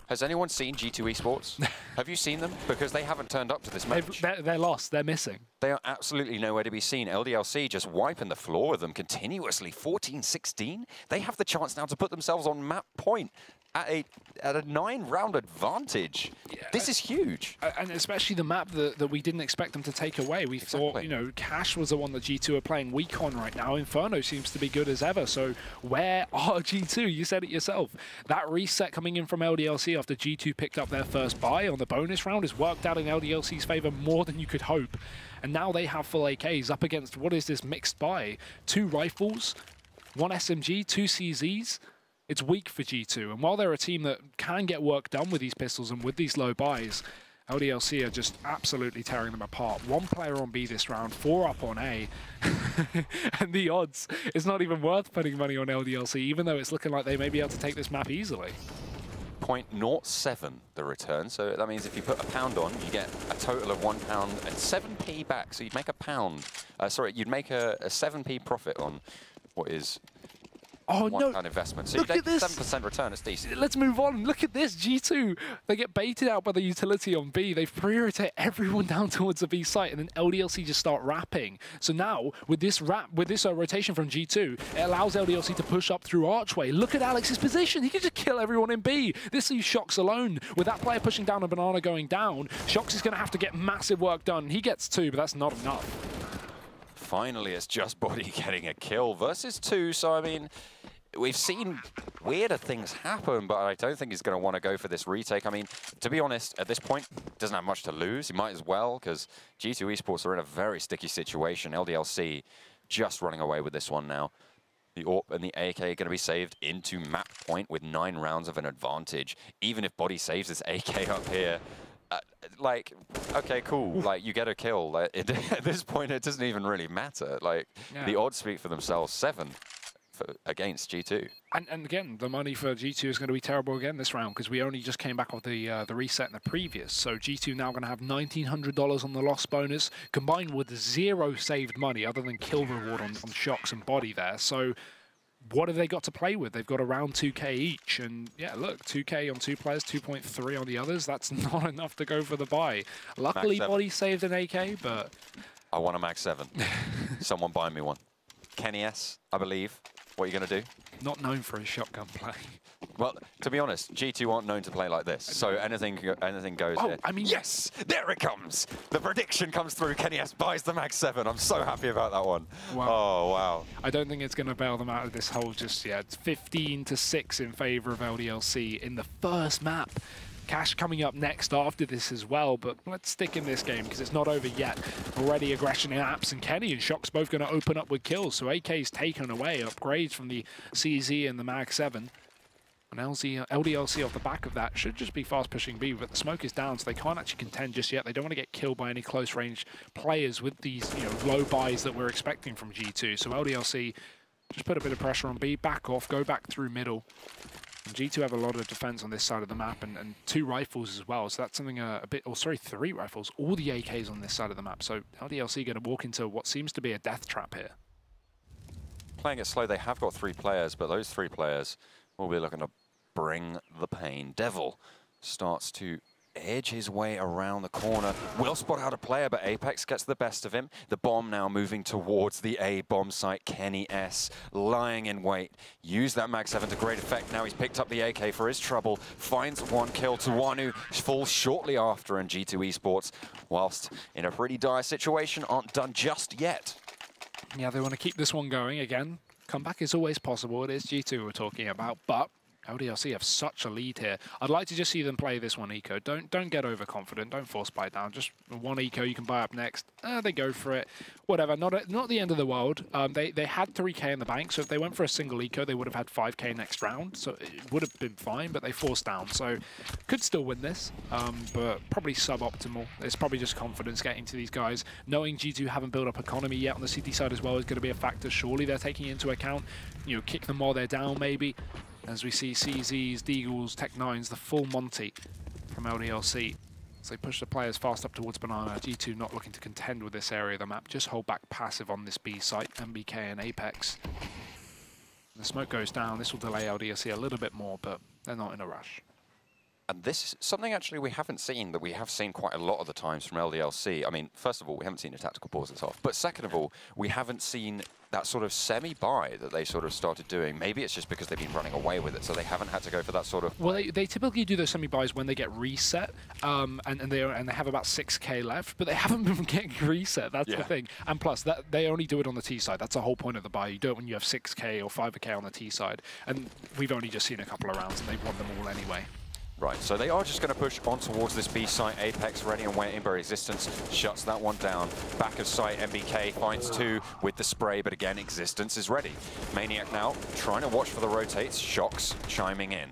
Has anyone seen G2 Esports? Have you seen them? Because they haven't turned up to this match. They're lost. They're missing. They are absolutely nowhere to be seen. LDLC just wiping the floor with them continuously. 14-16. They have the chance now to put themselves on map point at a 9-round advantage. Yeah. This is huge. And especially the map that we didn't expect them to take away. We thought, you know, Cash was the one that G2 are playing weak on right now. Inferno seems to be good as ever. So where are G2? You said it yourself. That reset coming in from LDLC after G2 picked up their first buy on the bonus round has worked out in LDLC's favor more than you could hope. And now they have full AKs up against, what is this mixed buy? 2 rifles, 1 SMG, 2 CZs. It's weak for G2, and while they're a team that can get work done with these pistols and with these low buys, LDLC are just absolutely tearing them apart. 1 player on B this round, 4 up on A, and the odds, it's not even worth putting money on LDLC, even though it's looking like they may be able to take this map easily. 0.07 the return, so that means if you put £1 on, you get a total of £1 and 7p back, so you'd make you'd make a 7p profit on what is £1 investment. So look you at get this. 7% return, it's decent. Let's move on. Look at this, G2. They get baited out by the utility on B. They prioritize everyone down towards the B site, and then LDLC just start wrapping. So now, with this rotation from G2, it allows LDLC to push up through Archway. Look at Alex's position. He can just kill everyone in B. This leaves Shox alone. With that player pushing down and Banana going down, Shox is going to have to get massive work done. He gets 2, but that's not enough. Finally, it's just Body getting a kill versus 2, so I mean, we've seen weirder things happen, but I don't think he's going to want to go for this retake. I mean, to be honest, at this point, doesn't have much to lose. He might as well, because G2 Esports are in a very sticky situation. LDLC just running away with this one now. The AWP and the AK are going to be saved into map point with 9 rounds of an advantage. Even if Body saves this AK up here, like, okay, cool. Like, you get a kill. Like, at this point, it doesn't even really matter. Like, the odds speak for themselves. 7 against G2. And again, the money for G2 is going to be terrible again this round because we only just came back off the reset in the previous. So G2 now going to have $1,900 on the loss bonus, combined with 0 saved money other than kill reward on Shox and Body there. So what have they got to play with? They've got around 2K each, and yeah, look, 2K on 2 players, 2.3 on the others. That's not enough to go for the buy. Luckily, Body saved an AK, but... I want a Mag 7. Someone buy me one. Kenny S, I believe. What are you going to do? Not known for his shotgun play. Well, to be honest, G2 aren't known to play like this, so anything goes here. I mean, yes! There it comes! The prediction comes through. Kenny S buys the Mag 7. I'm so happy about that one. Wow. Oh, wow. I don't think it's going to bail them out of this hole just yet. It's 15-6 in favor of LDLC in the first map. Cash coming up next after this as well, but let's stick in this game because it's not over yet. Already aggression in Apps, and Kenny and Shock's both going to open up with kills, so AK's taken away, upgrades from the CZ and the Mag 7. And LDLC off the back of that should just be fast pushing B, but the smoke is down, so they can't actually contend just yet. They don't want to get killed by any close range players with these low buys that we're expecting from G2. So LDLC just put a bit of pressure on B, back off, go back through middle. And G2 have a lot of defense on this side of the map, and 2 rifles as well, so that's something a bit, 3 rifles, all the AKs on this side of the map. So LDLC going to walk into what seems to be a death trap here. Playing it slow, they have got 3 players, but those 3 players will be looking to bring the pain. Devil starts to edge his way around the corner. Will spot out a player, but Apex gets the best of him. The bomb now moving towards the A bomb site. Kenny S lying in wait. Use that Mag 7 to great effect. Now he's picked up the AK for his trouble. Finds 1 kill. Tawanu falls shortly after, and G2 Esports, whilst in a pretty dire situation, aren't done just yet. Yeah, they want to keep this one going again. Comeback is always possible. It is G2 we're talking about, but LDLC have such a lead here. I'd like to just see them play this one eco. Don't get overconfident. Don't force buy down. Just 1 eco you can buy up next. They go for it. Whatever. Not the end of the world. They had 3K in the bank, so if they went for a single eco, they would have had 5K next round. So it would have been fine, but they forced down. So could still win this, but probably suboptimal. It's probably just confidence getting to these guys. Knowing G2 haven't built up economy yet on the CT side as well is going to be a factor. Surely they're taking into account. Kick them while they're down maybe. As we see CZs, Deagles, Tech-9s, the full Monty from LDLC. As they push the players fast up towards Banana. G2 not looking to contend with this area of the map. Just hold back passive on this B site, MBK and Apex. The smoke goes down. This will delay LDLC a little bit more, but they're not in a rush. And this is something actually we haven't seen, that we have seen quite a lot of the times from LDLC. I mean, first of all, we haven't seen a tactical pause this off. But second of all, we haven't seen that sort of semi-buy that they sort of started doing. Maybe it's just because they've been running away with it, so they haven't had to go for that sort of... Well, they typically do those semi-buys when they get reset, and they have about 6K left, but they haven't been getting reset. That's the thing. And plus, they only do it on the T side. That's the whole point of the buy. You do it when you have 6K or 5K on the T side. And we've only just seen a couple of rounds, and they've won them all anyway. Right, so they are just going to push on towards this B site. Apex ready and waiting, but Existence shuts that one down. Back of site, MBK finds 2 with the spray, but again, Existence is ready. Maniac now trying to watch for the rotates. Shocks chiming in.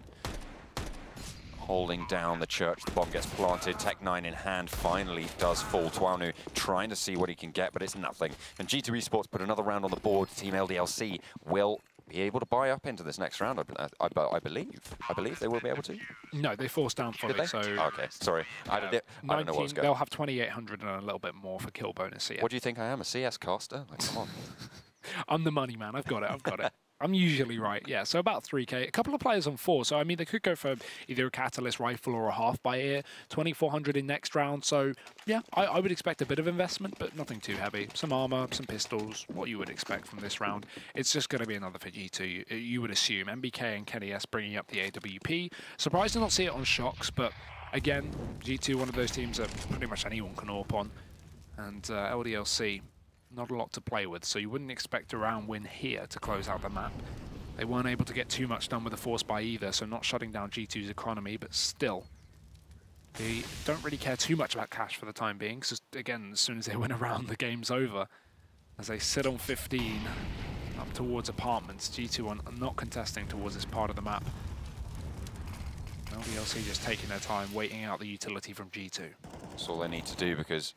Holding down the church, the bomb gets planted. Tech-9 in hand finally does fall. Tawanu trying to see what he can get, but it's nothing. And G2 Esports put another round on the board. Team LDLC will be able to buy up into this next round, I believe. I believe they will be able to. No, they forced down fully. So okay, sorry. I don't know what's going on. They'll have 2,800 and a little bit more for kill bonus here. What do you think I am, a CS caster? Like, come on. I'm the money man. I've got it. I'm usually right, yeah. So about 3K. A couple of players on 4. So, I mean, they could go for either a Catalyst rifle or a half by ear. 2,400 in next round. So, yeah, I would expect a bit of investment, but nothing too heavy. Some armor, some pistols, what you would expect from this round. It's just going to be another for G2, you would assume. MBK and Kenny S bringing up the AWP. Surprised to not see it on Shocks, but again, G2, one of those teams that pretty much anyone can AWP on. And LDLC, not a lot to play with, so you wouldn't expect a round win here to close out the map. They weren't able to get too much done with the force buy either, so not shutting down G2's economy, but still, they don't really care too much about cash for the time being, because again, as soon as they win a round, the game's over. As they sit on 15 up towards apartments, G2 are not contesting towards this part of the map. LDLC just taking their time, waiting out the utility from G2. That's all they need to do, because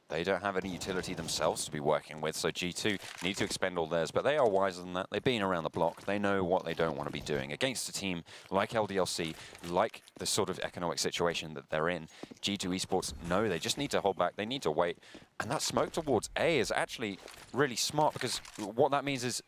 they don't have any utility themselves to be working with, so G2 need to expend all theirs, but they are wiser than that. They've been around the block. They know what they don't want to be doing. Against a team like LDLC, like the sort of economic situation that they're in, G2 Esports know they just need to hold back. They need to wait. And that smoke towards A is actually really smart, because what that means is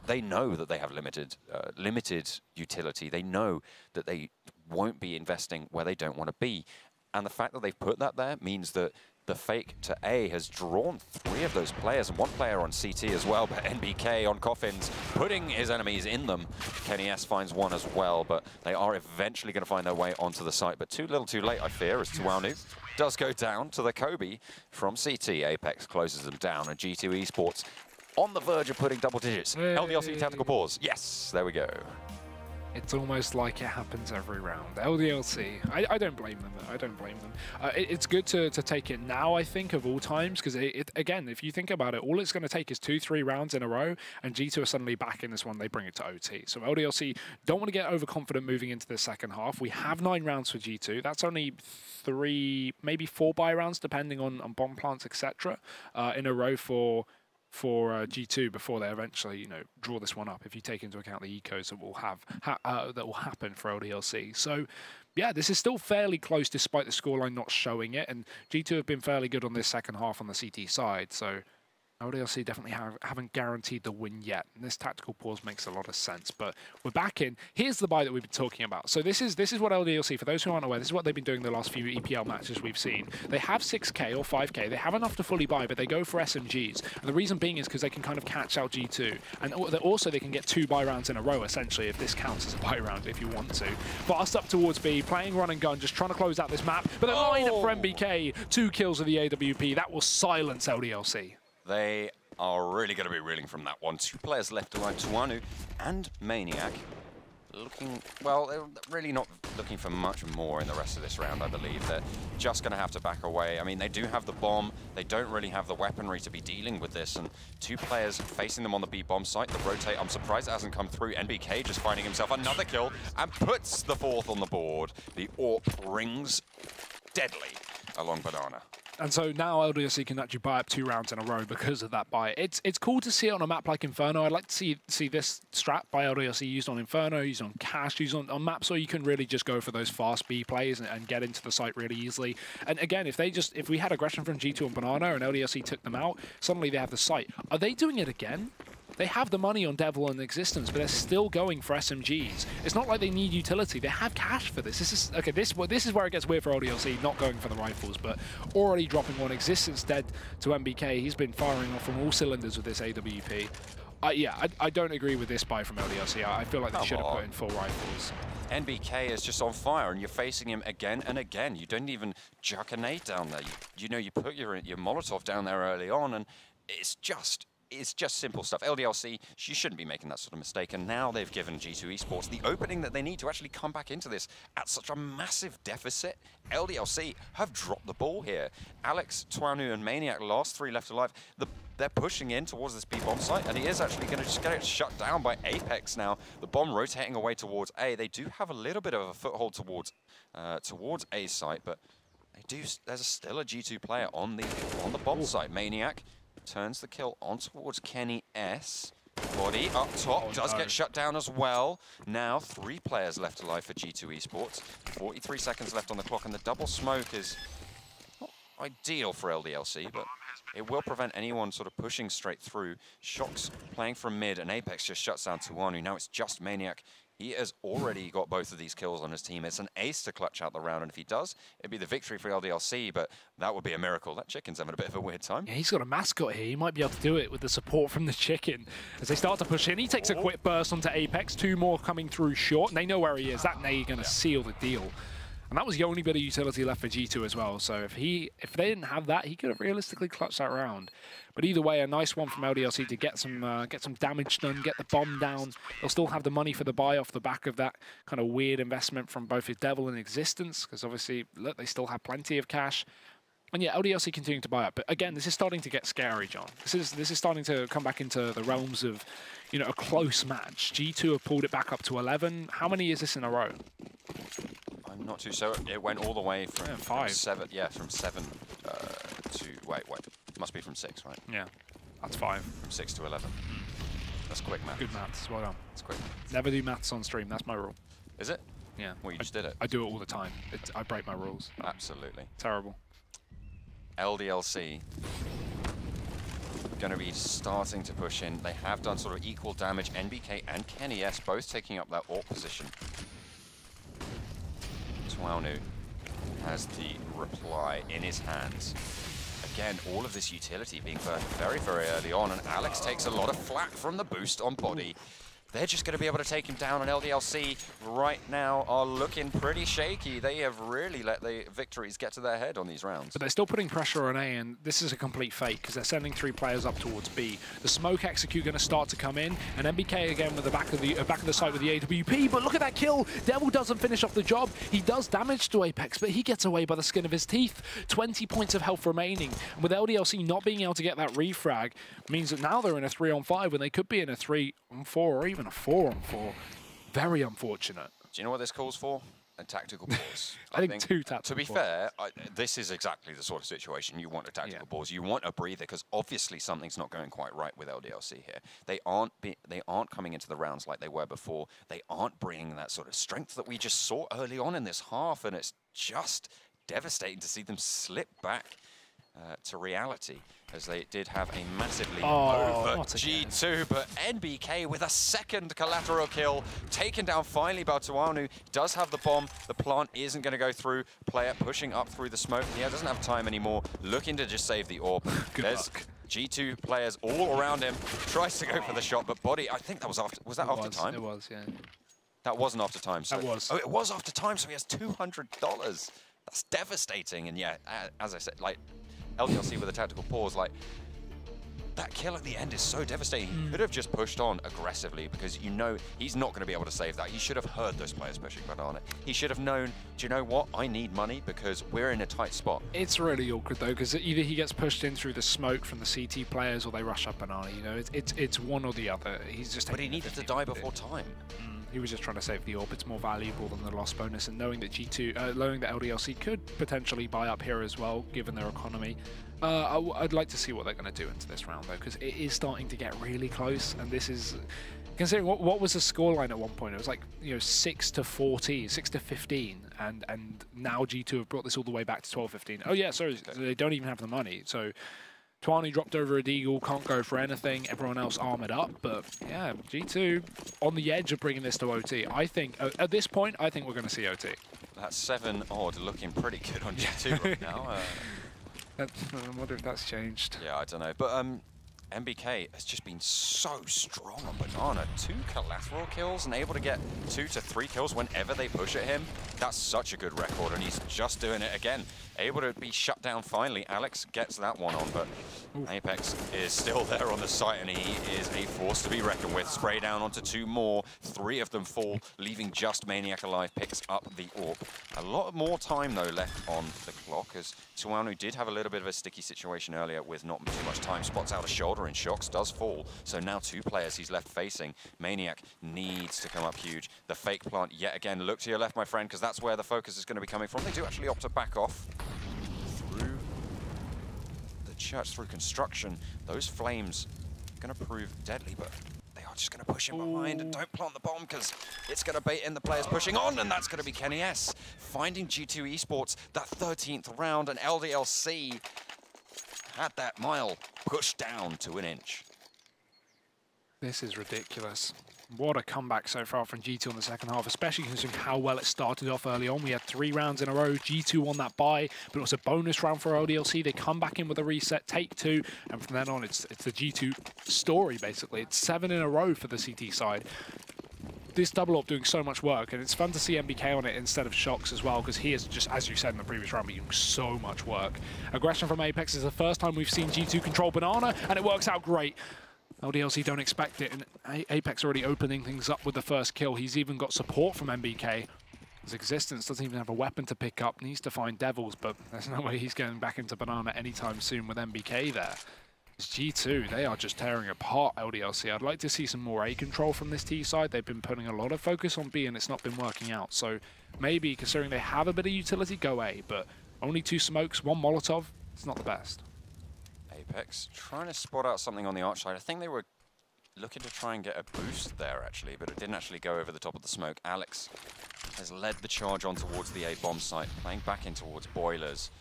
they know that they have limited utility. They know that they won't be investing where they don't want to be. And the fact that they've put that there means that the fake to A has drawn 3 of those players, and 1 player on CT as well, but NBK on Coffins, putting his enemies in them. Kenny S finds 1 as well, but they are eventually going to find their way onto the site. But too little too late, I fear, as Tuanu does go down to the Kobe from CT. Apex closes them down, and G2 Esports on the verge of putting double digits. Hey. LDLC tactical pause. Yes, there we go. It's almost like it happens every round. LDLC, I don't blame them. I don't blame them. It's good to take it now, I think, of all times, because again, if you think about it, all it's going to take is 2-3 rounds in a row, and G2 are suddenly back in this one. They bring it to OT. So LDLC don't want to get overconfident moving into the second half. We have 9 rounds for G2. That's only 3, maybe 4 buy rounds, depending on bomb plants, etc., in a row for G2 before they eventually, you know, draw this one up. If you take into account the ecos that will that will happen for LDLC, so yeah, this is still fairly close despite the scoreline not showing it. And G2 have been fairly good on this second half on the CT side, so LDLC definitely haven't guaranteed the win yet. And this tactical pause makes a lot of sense. But we're back in. Here's the buy that we've been talking about. So this is what LDLC, for those who aren't aware, this is what they've been doing the last few EPL matches we've seen. They have 6k or 5k. They have enough to fully buy, but they go for SMGs. And the reason being is because they can kind of catch out G2. And also they can get 2 buy rounds in a row, essentially, if this counts as a buy round, if you want to. Fast up towards B, playing run and gun, just trying to close out this map. But the line up for MBK, 2 kills of the AWP. That will silence LDLC. They are really going to be reeling from that one. 2 players left alive, Tuanu and Maniac. Looking, well, they're really not looking for much more in the rest of this round, I believe. They're just going to have to back away. I mean, they do have the bomb. They don't really have the weaponry to be dealing with this. And 2 players facing them on the B bomb site. The rotate, I'm surprised it hasn't come through. NBK just finding himself another kill and puts the 4th on the board. The AWP rings deadly along Banana. And so now LDLC can actually buy up 2 rounds in a row because of that buy. It's cool to see it on a map like Inferno. I'd like to see this strat by LDLC used on Inferno, used on Cash, used on maps where you can really just go for those fast B plays and get into the site really easily. And again, if we had aggression from G2 and Banana and LDLC took them out, suddenly they have the site. Are they doing it again? They have the money on Devil and Existence, but they're still going for SMGs. It's not like they need utility. They have cash for this. This is okay. This is where it gets weird for LDLC, not going for the rifles, but already dropping one. Existence dead to MBK. He's been firing off from all cylinders with this AWP. Yeah, I don't agree with this buy from LDLC. I feel like they should have put in 4 rifles. NBK is just on fire, and you're facing him again and again. You don't even chuck a nade down there. You know, you put your Molotov down there early on, and it's just simple stuff. LDLC, she shouldn't be making that sort of mistake, and now they've given G2 Esports the opening that they need to actually come back into this at such a massive deficit. LDLC have dropped the ball here. Alex, Tuanu, and Maniac, last 3 left alive. They're pushing in towards this B bomb site, and he is actually going to just get it shut down by Apex now. The bomb rotating away towards A. They do have a little bit of a foothold towards A site, but there's still a G2 player on the bomb site. Maniac turns the kill on towards Kenny S. Body up top, does get shut down as well. Now 3 players left alive for G2 Esports. 43 seconds left on the clock, and the double smoke is not ideal for LDLC, but it will prevent anyone sort of pushing straight through. Shox playing from mid, and Apex just shuts down Tuanu. Now it's just Maniac. He has already got both of these kills on his team. It's an ace to clutch out the round, and if he does, it'd be the victory for LDLC, but that would be a miracle. That chicken's having a bit of a weird time. Yeah, he's got a mascot here. He might be able to do it with the support from the chicken. As they start to push in, he takes a quick burst onto Apex. 2 more coming through short, and they know where he is. That nade going to seal the deal. And that was the only bit of utility left for G2 as well. So if they didn't have that, he could have realistically clutched that round. But either way, a nice one from LDLC to get some damage done, get the bomb down. They'll still have the money for the buy off the back of that kind of weird investment from both his Devil and Existence, because obviously, look, they still have plenty of cash. And yeah, LDLC continuing to buy up. But again, this is starting to get scary, John. This is starting to come back into the realms of, you know, a close match. G2 have pulled it back up to 11. How many is this in a row? I'm not too sure. It went all the way from 5. 7. Yeah, from 7 to wait. It must be from 6, right? Yeah, that's 5. From 6 to 11. That's quick maths. Good maths. Well done. It's quick maths. Never do maths on stream. That's my rule. Is it? Yeah. Well, you just did it. I do it all the time. I break my rules. Absolutely. Terrible. LDLC going to be starting to push in. They have done sort of equal damage. NBK and Kenny S both taking up that AWP position. Tuanu has the reply in his hands. Again, all of this utility being burned very, very early on, and Alex takes a lot of flak from the boost on body. They're just going to be able to take him down, and LDLC right now are looking pretty shaky. They have really let the victories get to their head on these rounds. But they're still putting pressure on A, and this is a complete fake because they're sending 3 players up towards B. The smoke execute going to start to come in, and MBK again with the back of the site with the AWP. But look at that kill! Devil doesn't finish off the job. He does damage to Apex, but he gets away by the skin of his teeth. 20 points of health remaining, and with LDLC not being able to get that refrag, means that now they're in a 3-on-5 when they could be in a 3-on-4 or even a 4-on-4. Very unfortunate. Do you know what this calls for? A tactical pause. I think 2 tactical. To be fair, this is exactly the sort of situation you want a tactical pause. You want a breather because obviously something's not going quite right with LDLC here. They aren't coming into the rounds like they were before. They aren't bringing that sort of strength that we just saw early on in this half, and it's just devastating to see them slip back to reality, as they did have a massively over G2, but NBK with a second collateral kill, taken down finally by Tuanu, does have the bomb, the plant isn't going to go through, player pushing up through the smoke, doesn't have time anymore, looking to just save the AWP. There's G2 players all around him, tries to go for the shot, but body, I think that was after, was that after time? It was, yeah. That wasn't after time, so. That was. Oh, it was after time, so he has $200. That's devastating, and yeah, as I said, like, LDLC with a tactical pause, like, that kill at the end is so devastating. He could have just pushed on aggressively because you know he's not going to be able to save that. He should have heard those players pushing Banana. He should have known, do you know what? I need money because we're in a tight spot. It's really awkward though, because either he gets pushed in through the smoke from the CT players or they rush up Banana. You know, it's one or the other. He's just. But he needed to die before time. He was just trying to save the AWP. It's more valuable than the loss bonus, and knowing that knowing that LDLC could potentially buy up here as well, given their economy. I'd like to see what they're going to do into this round though, because it is starting to get really close, and this is considering what was the scoreline at one point. It was like 6-14, 6-15, and now G2 have brought this all the way back to 12-15. Oh yeah, sorry, they don't even have the money. So Tuanu dropped over a deagle, can't go for anything. Everyone else armored up, but yeah, G2 on the edge of bringing this to OT. I think at this point, I think we're going to see OT. That's 7 odd, looking pretty good on G2 right now. I wonder if that's changed. Yeah, I don't know. But MBK has just been so strong on Banana. 2 collateral kills and able to get 2 to 3 kills whenever they push at him. That's such a good record, and he's just doing it again. Able to be shut down finally. Alex gets that one on, but Apex is still there on the site, and he is a force to be reckoned with. Spray down onto 2 more. 3 of them fall, leaving just Maniac alive. Picks up the AWP. A lot more time, though, left on the clock, as Tuanu did have a little bit of a sticky situation earlier with not too much time. Spots out a shoulder and Shocks does fall. So now 2 players he's left facing. Maniac needs to come up huge. The fake plant yet again. Look to your left, my friend, because that's where the focus is going to be coming from. They do actually opt to back off through the church, through construction. Those flames are going to prove deadly, but they are just going to push him behind. And don't plant the bomb because it's going to bait in the players pushing on, and that's going to be Kenny S. Finding G2 Esports, that 13th round, and LDLC had that mile pushed down to 1 inch. This is ridiculous. What a comeback so far from G2 in the second half, especially considering how well it started off early on. We had 3 rounds in a row. G2 won that bye, but it was a bonus round for LDLC. They come back in with a reset, take 2, and from then on, it's the G2 story, basically. It's 7 in a row for the CT side. This double up doing so much work, and it's fun to see MBK on it instead of Shocks as well, because he is just, as you said in the previous round, doing so much work. Aggression from Apex is the first time we've seen G2 control Banana, and it works out great. LDLC don't expect it, and Apex already opening things up with the first kill. He's even got support from MBK. His existence doesn't even have a weapon to pick up, needs to find Devils, but there's no way he's getting back into Banana anytime soon with MBK there. It's G2, they are just tearing apart LDLC. I'd like to see some more A control from this T side. They've been putting a lot of focus on B, and it's not been working out. So maybe, considering they have a bit of utility, go A, but only 2 smokes, 1 Molotov, it's not the best. Apex trying to spot out something on the arch side. I think they were looking to try and get a boost there, actually, but it didn't actually go over the top of the smoke. Alex has led the charge on towards the A bomb site, playing back in towards Boilers.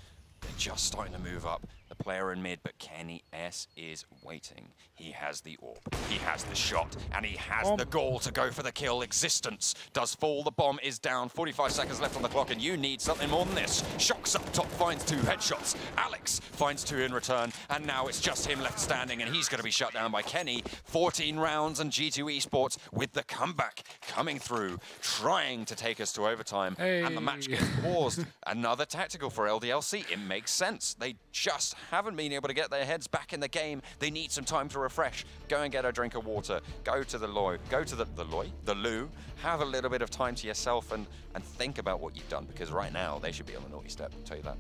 They're just starting to move up. the player in mid, but Kenny S is waiting. He has the orb, he has the shot, and he has the goal to go for the kill. Existence does fall, the bomb is down, 45 seconds left on the clock, and you need something more than this. Shocks up top, finds 2 headshots. Alex finds 2 in return, and now it's just him left standing, and he's going to be shut down by Kenny. 14 rounds, and G2 Esports with the comeback coming through, trying to take us to overtime, and the match gets paused. Another tactical for LDLC. It makes sense. They just haven't been able to get their heads back in the game. They need some time to refresh. Go and get a drink of water. Go to the loo. Have a little bit of time to yourself and think about what you've done, because right now they should be on the naughty step. I'll tell you that.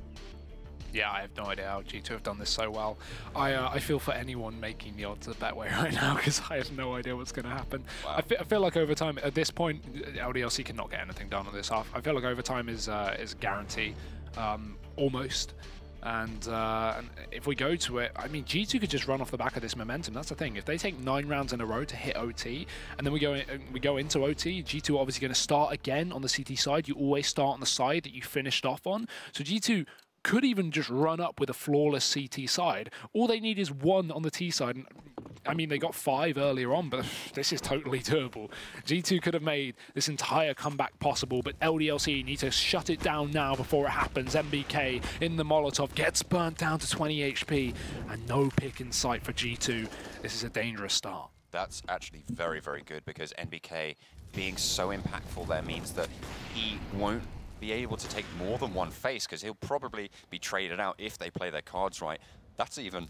Yeah, I have no idea how G2 have done this so well. I feel for anyone making the odds a bet way right now, because I have no idea what's going to happen. Wow. I feel like overtime, at this point, LDLC cannot get anything done on this half. I feel like overtime is a guarantee, almost. And if we go to it, I mean, G2 could just run off the back of this momentum. That's the thing. If they take 9 rounds in a row to hit OT, and then we go into OT, G2 obviously going to start again on the CT side. You always start on the side that you finished off on. So G2 could even just run up with a flawless CT side. All they need is 1 on the T side. And, I mean, they got 5 earlier on, but this is totally doable. G2 could have made this entire comeback possible, but LDLC need to shut it down now before it happens. MBK in the Molotov gets burnt down to 20 HP, and no pick in sight for G2. This is a dangerous start. That's actually very, very good, because NBK being so impactful there means that he won't be able to take more than 1 face, because he'll probably be traded out if they play their cards right. That's even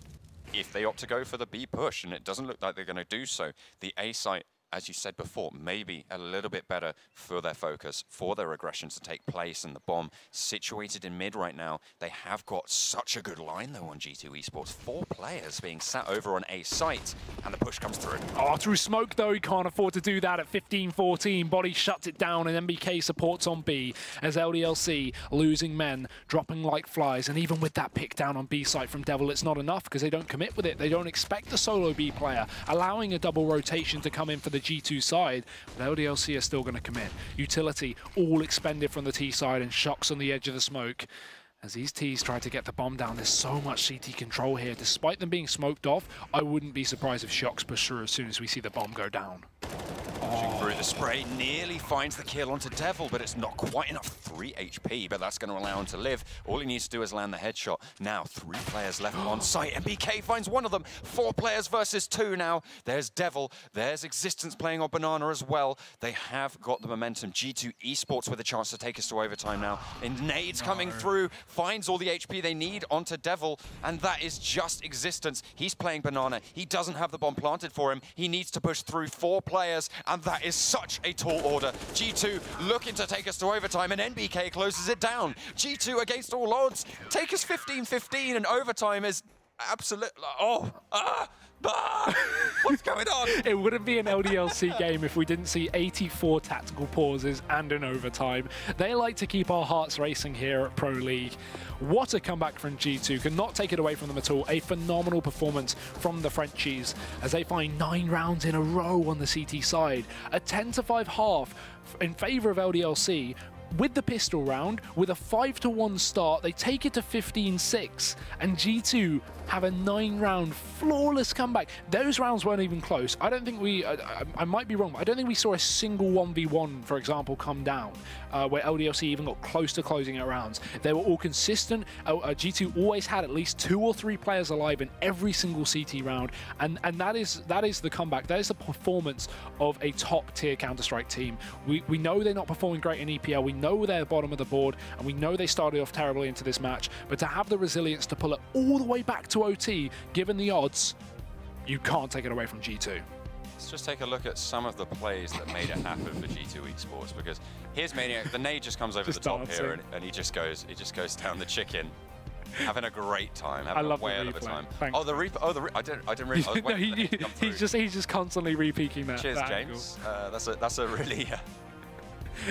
if they opt to go for the B push, and it doesn't look like they're going to do so. The A site, as you said before, maybe a little bit better for their focus, for their aggression to take place, and the bomb situated in mid right now. They have got such a good line, though, on G2 Esports. 4 players being sat over on A site, and the push comes through. Oh, through smoke, though. He can't afford to do that at 15-14. Body shuts it down, and MBK supports on B, as LDLC losing men, dropping like flies. And even with that pick down on B site from Devil, it's not enough, because they don't commit with it. They don't expect the solo B player, allowing a double rotation to come in for the G2 side, but LDLC are still going to commit. Utility all expended from the T side, and Shocks on the edge of the smoke. As these Ts try to get the bomb down, there's so much CT control here. Despite them being smoked off, I wouldn't be surprised if Shocks push through as soon as we see the bomb go down. Through the spray, nearly finds the kill onto Devil, but it's not quite enough. 3 HP, but that's going to allow him to live. All he needs to do is land the headshot. Now, 3 players left on site. MBK finds 1 of them. 4 players versus 2 now. There's Devil. There's Existence playing on Banana as well. They have got the momentum. G2 Esports with a chance to take us to overtime now. And Nades coming through, finds all the HP they need onto Devil, and that is just Existence. He's playing Banana. He doesn't have the bomb planted for him. He needs to push through 4 players, and that is such a tall order. G2 looking to take us to overtime, and NBK closes it down. G2 against all odds. Take us 15-15, and overtime is absolute. What's going on? It wouldn't be an LDLC game if we didn't see 84 tactical pauses and an overtime. They like to keep our hearts racing here at Pro League. What a comeback from G2. Cannot take it away from them at all. A phenomenal performance from the Frenchies as they find 9 rounds in a row on the CT side. A 10-5 half in favor of LDLC. With the pistol round, with a 5-1 start, they take it to 15-6, and G2 have a 9-round flawless comeback. Those rounds weren't even close. I don't think we, I might be wrong, but I don't think we saw a single 1v1, for example, come down, where LDLC even got close to closing out rounds. They were all consistent. G2 always had at least 2 or 3 players alive in every single CT round, and that is the comeback. That is the performance of a top-tier Counter-Strike team. We know they're not performing great in EPL. We know they're bottom of the board, and we know they started off terribly into this match, but to have the resilience to pull it all the way back to OT, given the odds, you can't take it away from G2. Let's just take a look at some of the plays that made it happen for G2 Esports, because here's Maniac. The nade just comes over the top here, and he just goes down the chicken. Having a great time, having a whale of a time. Thanks. Oh, the replay. Oh, I didn't really. No, he's just constantly repeating that. Cheers, James. That's a really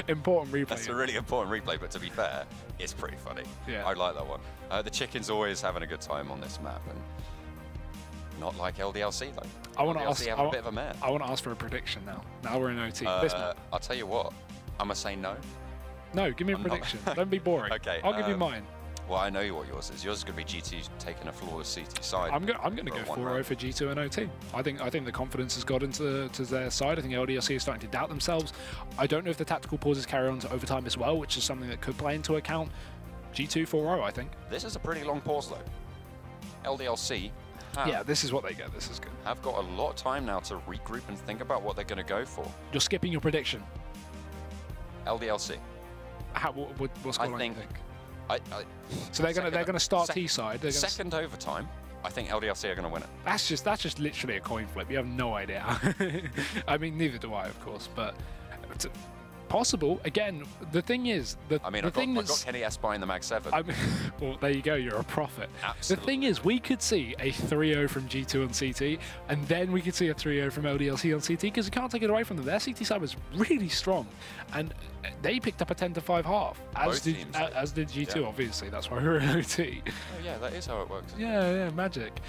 important replay. That's a really important replay, but to be fair, it's pretty funny. Yeah. I like that one. The chicken's always having a good time on this map, and not like LDLC though. I want to ask. Have a bit of a mare. I want to ask for a prediction now. Now we're in OT. I'll tell you what. I'm gonna say no. No, give me a prediction. Don't be boring. Okay. I'll give you mine. Well, I know what yours is. Yours is going to be G2 taking a flawless CT side. I'm going to go 4-0 for G2 and OT. I think the confidence has got into their side. I think LDLC is starting to doubt themselves. I don't know if the tactical pauses carry on to overtime as well, which is something that could play into account. G2 4-0, I think. This is a pretty long pause, though. LDLC yeah, this is what they get. This is good. Have got a lot of time now to regroup and think about what they're going to go for. You're skipping your prediction. LDLC. What's going on? So they're going to start T side. Second overtime. I think LDLC are going to win it. That's just literally a coin flip. You have no idea. I mean, neither do I, of course, but possible. Again, the thing is, I've got Kenny S buying the Mag 7. Well, there you go. You're a prophet. Absolutely. The thing is, we could see a 3-0 from G2 on CT, and then we could see a 3-0 from LDLC on CT, because you can't take it away from them. Their CT side was really strong, and they picked up a 10-5 half, as did G2, yeah. Obviously. That's why we're in OT. Oh, yeah, that is how it works. Yeah, magic.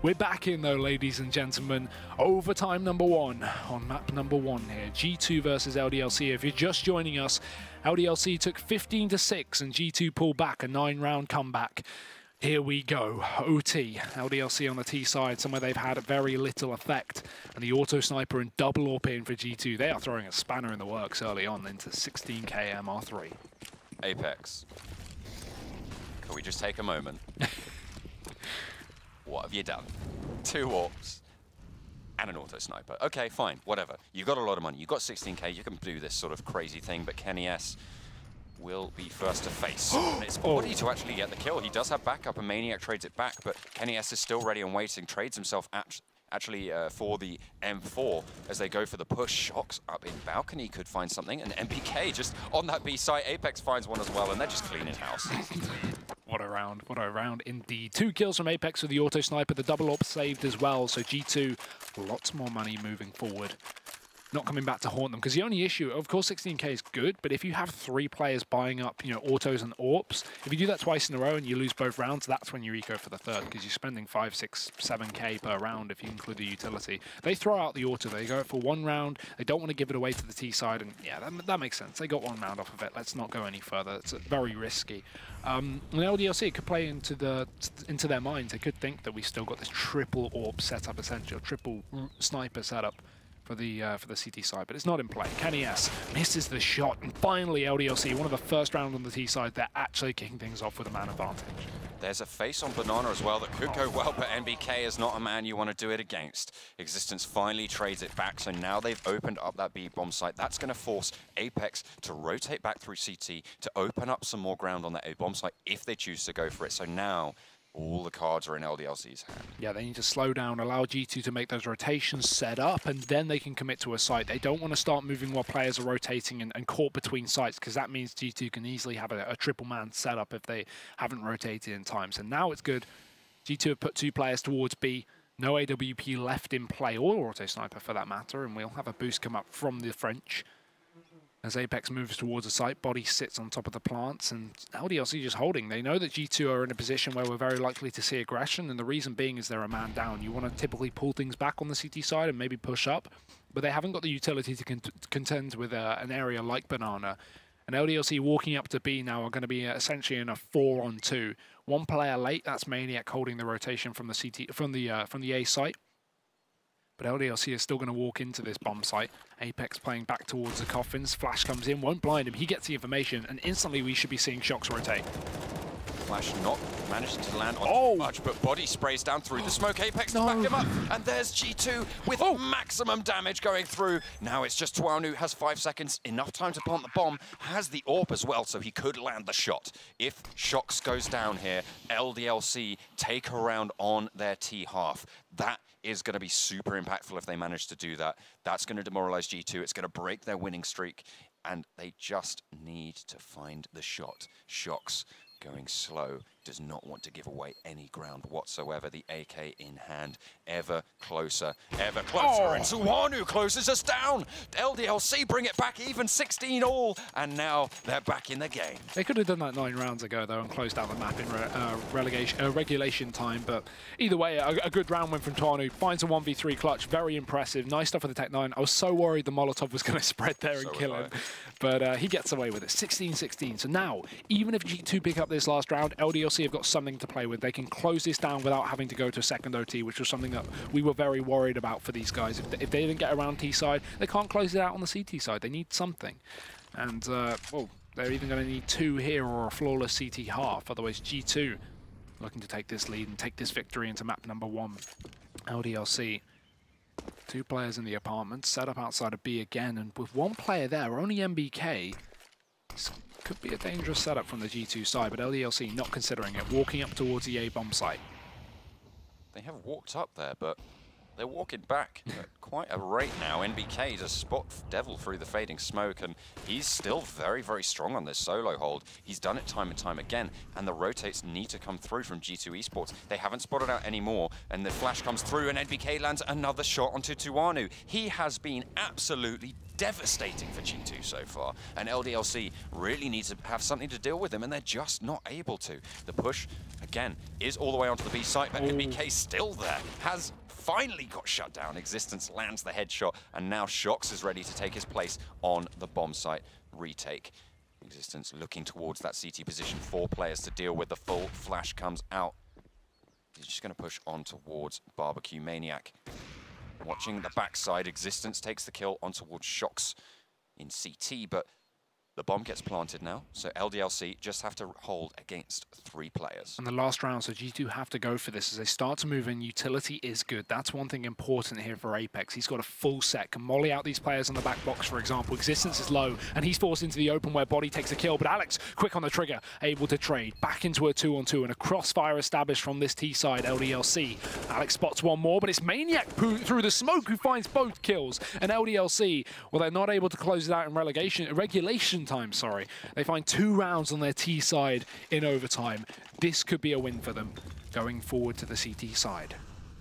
We're back in though, ladies and gentlemen. Overtime number 1 on map number 1 here. G2 versus LDLC. If you're just joining us, LDLC took 15-6 and G2 pulled back a 9-round comeback. Here we go. OT. LDLC on the T side, somewhere they've had very little effect. And the auto sniper and double AWP in for G2. They are throwing a spanner in the works early on into 16k MR3. Apex. Can we just take a moment? What have you done? 2 AWPs and an auto sniper. Okay, fine, whatever. You've got a lot of money. You've got 16k. You can do this sort of crazy thing, but Kenny S will be first to face. And it's Body to actually get the kill. He does have backup, and Maniac trades it back, but Kenny S is still ready and waiting. Trades himself actually for the M4 as they go for the push. Shocks up in balcony, could find something, and MPK just on that B site. Apex finds one as well, and they're just cleaning house. What a round indeed. 2 kills from Apex with the auto sniper, the double AWP saved as well, so G2 lots more money moving forward. Not coming back to haunt them, because the only issue, of course 16k is good, but if you have 3 players buying up, autos and AWPs, if you do that twice in a row and you lose both rounds, that's when you eco for the third, because you're spending 5, 6, 7k per round if you include the utility. They throw out the auto, they go for 1 round, they don't want to give it away to the T side, and yeah, that makes sense. They got 1 round off of it, let's not go any further. It's very risky. And LDLC, it could play into their minds. They could think that we still got this triple AWP setup, essentially, or triple sniper setup for the CT side, but it's not in play. Kenny S misses the shot, and finally LDLC, one of the first round on the T side, they're actually kicking things off with a man advantage. There's a face on Banana as well that could go well, but MBK is not a man you want to do it against. Existence finally trades it back, so now they've opened up that B bomb site. That's going to force Apex to rotate back through CT to open up some more ground on that A bomb site if they choose to go for it. So now all the cards are in LDLC's hand. Yeah, they need to slow down, allow G2 to make those rotations set up, and then they can commit to a site. They don't want to start moving while players are rotating and caught between sites, because that means G2 can easily have a triple man setup if they haven't rotated in time. So now it's good. G2 have put 2 players towards B. No AWP left in play, or auto sniper for that matter, and we'll have a boost come up from the French. As Apex moves towards the site, Body sits on top of the plants, and LDLC just holding. They know that G2 are in a position where we're very likely to see aggression, and the reason being is they're a man down. You want to typically pull things back on the CT side and maybe push up, but they haven't got the utility to contend with an area like Banana. And LDLC walking up to B now are going to be essentially in a 4-on-2. 1 player late, that's Maniac holding the rotation from the A site. But LDLC is still going to walk into this bomb site. Apex playing back towards the coffins. Flash comes in, won't blind him. He gets the information, and instantly we should be seeing Shocks rotate. Flash not managing to land on much, but Body sprays down through the smoke. Apex to back him up, and there's G2 with maximum damage going through. Now it's just Tuanu, has 5 seconds, enough time to plant the bomb, has the AWP as well, so he could land the shot. If Shocks goes down here, LDLC take a round on their T half. That is going to be super impactful if they manage to do that. That's going to demoralize G2. It's going to break their winning streak, and they just need to find the shot. Shocks going slow does not want to give away any ground whatsoever. The AK in hand, ever closer, and Suwanu closes us down. LDLC bring it back even, 16 all, and now they're back in the game. They could have done that 9 rounds ago, though, and closed out the map in regulation time, but either way, a good round win from Tuanu. Finds a 1v3 clutch, very impressive. Nice stuff with the Tech 9. I was so worried the Molotov was going to spread there and kill him, but he gets away with it. 16-16. So now, even if G2 pick up this last round, LDLC have got something to play with. They can close this down without having to go to a second OT, which was something that we were very worried about for these guys. If they didn't get around T side, they can't close it out on the CT side. They need something. And, well, they're even going to need 2 here or a flawless CT half. Otherwise, G2 looking to take this lead and take this victory into map number 1. LDLC. 2 players in the apartment, set up outside of B again, and with 1 player there, only MBK. This could be a dangerous setup from the G2 side, but LDLC not considering it, walking up towards the A bomb site. They have walked up there, but they're walking back at quite a rate now. NBK just spot Devil through the fading smoke, and he's still very, very strong on this solo hold. He's done it time and time again, and the rotates need to come through from G2 Esports. They haven't spotted out anymore, and the flash comes through, and NBK lands another shot onto Tuanu. He has been absolutely devastating for G2 so far, and LDLC really needs to have something to deal with him, and they're just not able to. The push, again, is all the way onto the B site, but NBK still there, has finally got shut down. Existence lands the headshot, and now Shox is ready to take his place on the bomb site retake. Existence looking towards that CT position. 4 players to deal with. The full flash comes out. He's just going to push on towards Barbecue Maniac. Watching the backside, Existence takes the kill on towards Shox in CT, but the bomb gets planted now, so LDLC just have to hold against 3 players. And the last round, so G2 have to go for this as they start to move in. Utility is good. That's one thing important here for Apex. He's got a full set. Can molly out these players on the back box, for example. Existence is low, and he's forced into the open where Body takes a kill, but Alex, quick on the trigger, able to trade. Back into a 2-on-2, and a crossfire established from this T side, LDLC. Alex spots 1 more, but it's Maniac through the smoke who finds both kills. And LDLC, well, they're not able to close it out in regulation time, sorry. They find 2 rounds on their T side in overtime. This could be a win for them going forward to the CT side.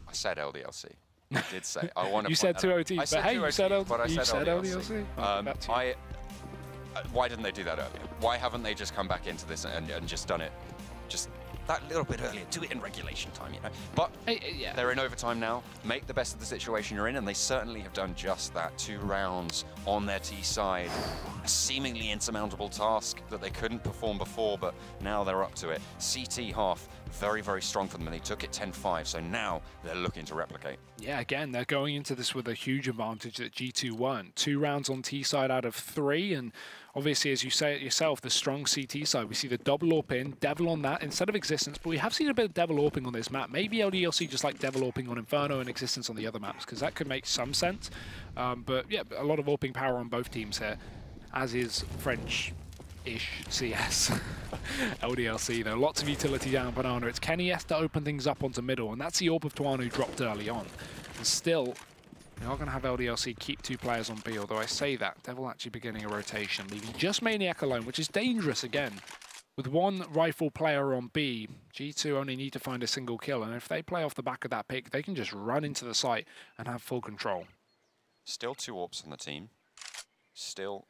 I said LDLC. I did say. I want to. You said 2 OT, but hey, you said LDLC. Why didn't they do that earlier? Why haven't they just come back into this and just done it just that little bit earlier? Do it in regulation time, you know. But yeah, they're in overtime now. Make the best of the situation you're in, and they certainly have done just that. 2 rounds on their T side. A seemingly insurmountable task that they couldn't perform before, but now they're up to it. CT half, very, very strong for them, and they took it 10-5, so now they're looking to replicate. Yeah, again, they're going into this with a huge advantage that G2 won. 2 rounds on T side out of 3, and obviously, as you say it yourself, the strong CT side. We see the double AWP in, Devil on that instead of Existence, but we have seen a bit of Devil AWPing on this map. Maybe LDLC just like Devil AWPing on Inferno and Existence on the other maps, because that could make some sense. But yeah, a lot of AWPing power on both teams here, as is French-ish CS. LDLC, though, lots of utility down Banana. It's Kenny S to open things up onto middle, and that's the AWP of Tuanu dropped early on. And still, they are going to have LDLC keep 2 players on B, although I say that, Devil actually beginning a rotation, leaving just Maniac alone, which is dangerous again. With 1 rifle player on B, G2 only need to find a single kill, and if they play off the back of that pick, they can just run into the site and have full control. Still 2 AWPs on the team. Still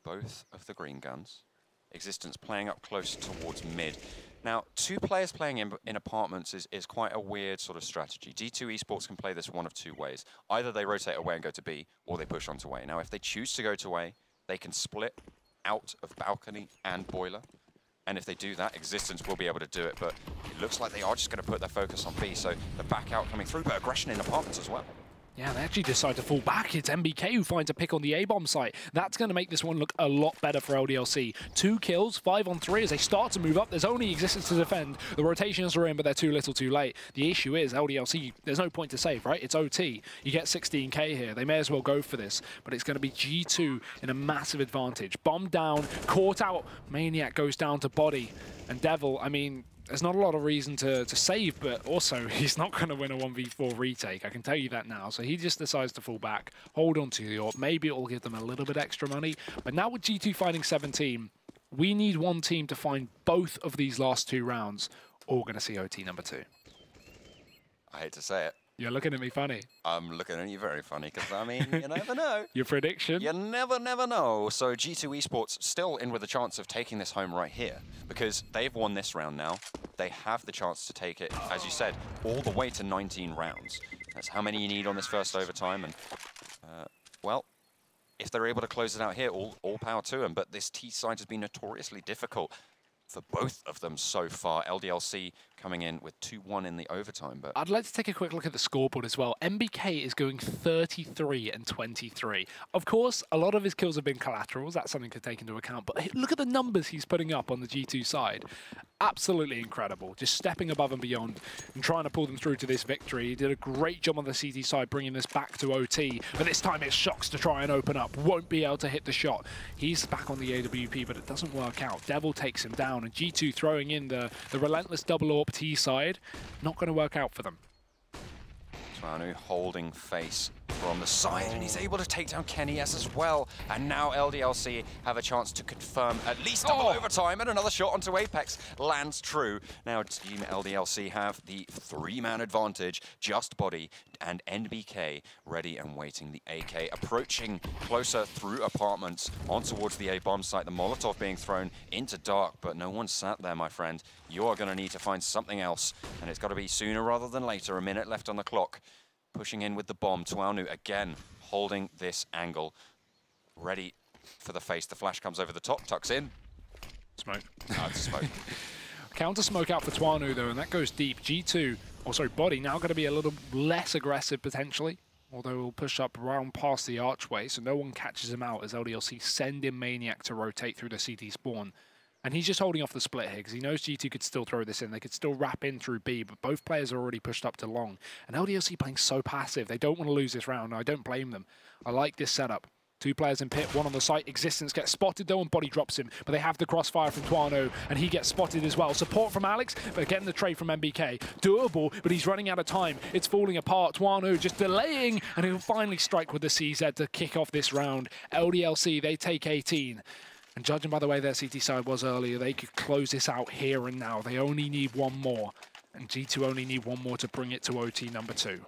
both of the green guns. Existence playing up close towards mid. Now, 2 players playing in apartments is quite a weird sort of strategy. G2 Esports can play this one of 2 ways. Either they rotate away and go to B, or they push onto A. Now, if they choose to go to A, they can split out of balcony and boiler. And if they do that, Existence will be able to do it, but it looks like they are just going to put their focus on B, so the back out coming through, but aggression in apartments as well. Yeah, they actually decide to fall back. It's MBK who finds a pick on the A-bomb site. That's going to make this one look a lot better for LDLC. 2 kills, 5 on 3 as they start to move up. There's only Existence to defend. The rotations are in, but they're too little too late. The issue is LDLC, there's no point to save, right? It's OT. You get 16k here. They may as well go for this, but it's going to be G2 in a massive advantage. Bomb down, caught out. Maniac goes down to Body. And Devil, I mean, there's not a lot of reason to save, but also he's not going to win a 1v4 retake. I can tell you that now. So he just decides to fall back, hold on to the AWP. Maybe it will give them a little bit extra money. But now with G2 finding 17, we need one team to find both of these last 2 rounds, or going to see OT number 2? I hate to say it. You're looking at me funny. I'm looking at you very funny because, I mean, you never know. Your prediction? You never know. So G2 Esports still in with a chance of taking this home right here because they've won this round now. They have the chance to take it, as you said, all the way to 19 rounds. That's how many you need on this first overtime. And, well, if they're able to close it out here, all power to them. But this T side has been notoriously difficult for both of them so far. LDLC coming in with 2-1 in the overtime. But I'd like to take a quick look at the scoreboard as well. MBK is going 33 and 23. Of course, a lot of his kills have been collaterals. That's something to take into account. But look at the numbers he's putting up on the G2 side. Absolutely incredible. Just stepping above and beyond and trying to pull them through to this victory. He did a great job on the CT side, bringing this back to OT. But this time it's Shocks to try and open up. Won't be able to hit the shot. He's back on the AWP, but it doesn't work out. Devil takes him down, and G2 throwing in the relentless double AWP T side. Not going to work out for them. Manu holding face from the side, and he's able to take down Kenny S as well. And now LDLC have a chance to confirm at least double overtime, and another shot onto Apex lands true. Now Team LDLC have the 3-man advantage. Just Body and NBK ready and waiting. The AK approaching closer through apartments on towards the A-bomb site. The Molotov being thrown into dark, but no one sat there, my friend. You are going to need to find something else, and it's got to be sooner rather than later. A minute left on the clock. Pushing in with the bomb. Tuanu again holding this angle. Ready for the face. The flash comes over the top, tucks in. Smoke. No, it's smoke. Counter smoke out for Tuanu though, and that goes deep. G2, or sorry, Body now going to be a little less aggressive potentially. Although he'll push up around past the archway, so no one catches him out as LDLC send in Maniac to rotate through the CT spawn. And he's just holding off the split here because he knows G2 could still throw this in. They could still wrap in through B, but both players are already pushed up to long. And LDLC playing so passive. They don't want to lose this round. I don't blame them. I like this setup. 2 players in pit, 1 on the site. Existence gets spotted though, and Body drops him. But they have the crossfire from Tuano, and he gets spotted as well. Support from Alex, but getting the trade from MBK. Doable, but he's running out of time. It's falling apart. Tuano just delaying, and he'll finally strike with the CZ to kick off this round. LDLC, they take 18. And judging by the way their CT side was earlier, they could close this out here and now. They only need 1 more. And G2 only need 1 more to bring it to OT number 2.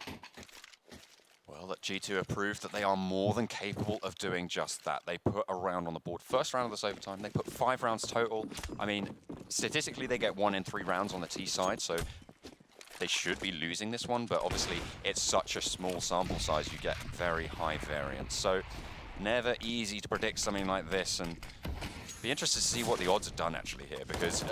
Well, that G2 have proved that they are more than capable of doing just that. They put a round on the board. First round of this overtime, they put 5 rounds total. I mean, statistically, they get 1 in 3 rounds on the T side, so they should be losing this one. But obviously, it's such a small sample size, you get very high variance. So never easy to predict something like this, and be interested to see what the odds have done actually here, because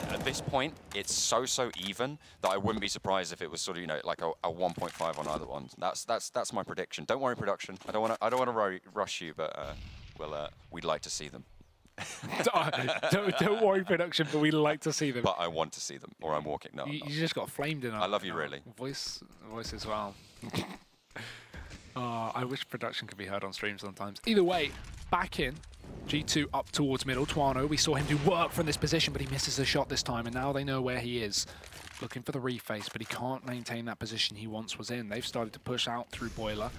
at this point it's so even that I wouldn't be surprised if it was sort of, you know, like a 1.5 on either one. That's my prediction. Don't worry, production. I don't want to rush you, but we'd like to see them. don't worry, production, but we'd like to see them. But I want to see them, or I'm walking. No, you just got flamed in. I love you, really. Voice as well. I wish production could be heard on stream sometimes. Either way, back in. G2 up towards middle. Tuano, we saw him do work from this position, but he misses the shot this time, and now they know where he is. Looking for the reface, but he can't maintain that position he once was in. They've started to push out through Boiler.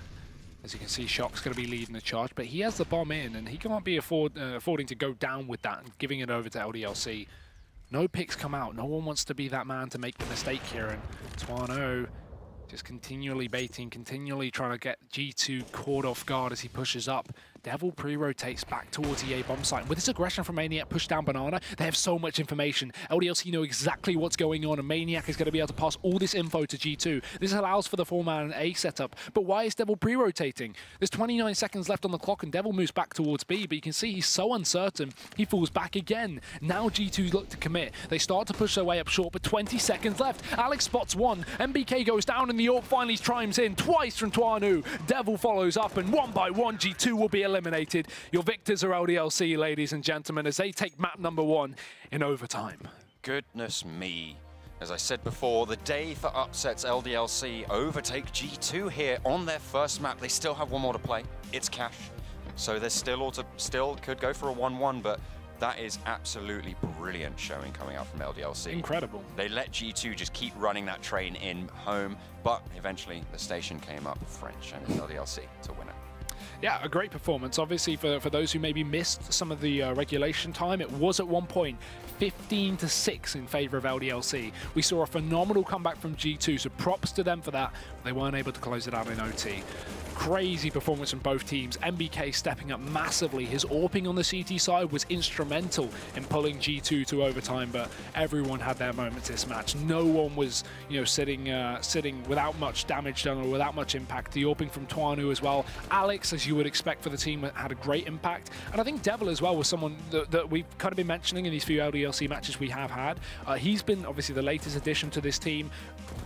As you can see, Shock's going to be leading the charge, but he has the bomb in, and he can't be affording to go down with that and giving it over to LDLC. No picks come out. No one wants to be that man to make the mistake here, and Tuano just continually baiting, continually trying to get G2 caught off guard as he pushes up. Devil pre-rotates back towards the A-bomb site. With this aggression from Maniac, push down Banana, they have so much information. LDLC know exactly what's going on, and Maniac is going to be able to pass all this info to G2. This allows for the 4-man A setup, but why is Devil pre-rotating? There's 29 seconds left on the clock, and Devil moves back towards B, but you can see he's so uncertain, he falls back again. Now G2 look to commit. They start to push their way up short, but 20 seconds left. Alex spots 1, MBK goes down, and the AWP finally chimes in twice from Tuanu. Devil follows up, and 1 by 1, G2 will be eliminated. Your victors are LDLC, ladies and gentlemen, as they take map number 1 in overtime. Goodness me. As I said before, the day for upsets. LDLC overtake G2 here on their first map. They still have 1 more to play. It's cash. So there's still could go for a 1-1, but that is absolutely brilliant showing coming out from LDLC. Incredible. They let G2 just keep running that train in home, but eventually the station came up French and it's LDLC to win it. Yeah, a great performance. Obviously, for those who maybe missed some of the regulation time, it was at one point 15-6 in favor of LDLC. We saw a phenomenal comeback from G2, so props to them for that. They weren't able to close it out in OT. Crazy performance from both teams. MBK stepping up massively. His AWPing on the CT side was instrumental in pulling G2 to overtime, but everyone had their moments this match. No one was, sitting without much damage done or without much impact. The AWPing from Twanu as well. Alex, as you would expect for the team, had a great impact. And I think Devil as well was someone that we've kind of been mentioning in these few LDLC matches we have had. He's been obviously the latest addition to this team.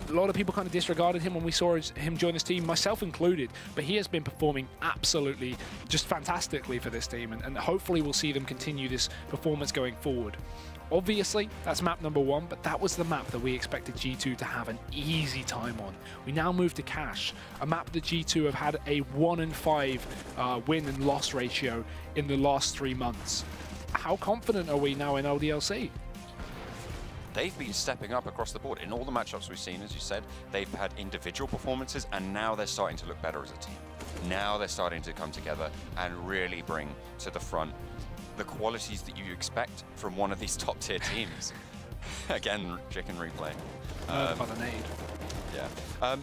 A lot of people kind of disregarded him when we saw him join this team, myself included, but he has been performing absolutely just fantastically for this team, and hopefully we'll see them continue this performance going forward. Obviously, that's map number 1, but that was the map that we expected G2 to have an easy time on. We now move to Cash, a map that G2 have had a 1-in-5 win and loss ratio in the last 3 months. How confident are we now in LDLC? They've been stepping up across the board. In all the matchups we've seen, as you said, they've had individual performances, and now they're starting to look better as a team. Now they're starting to come together and really bring to the front the qualities that you expect from one of these top-tier teams. Again, chicken replay. By the nade. Yeah.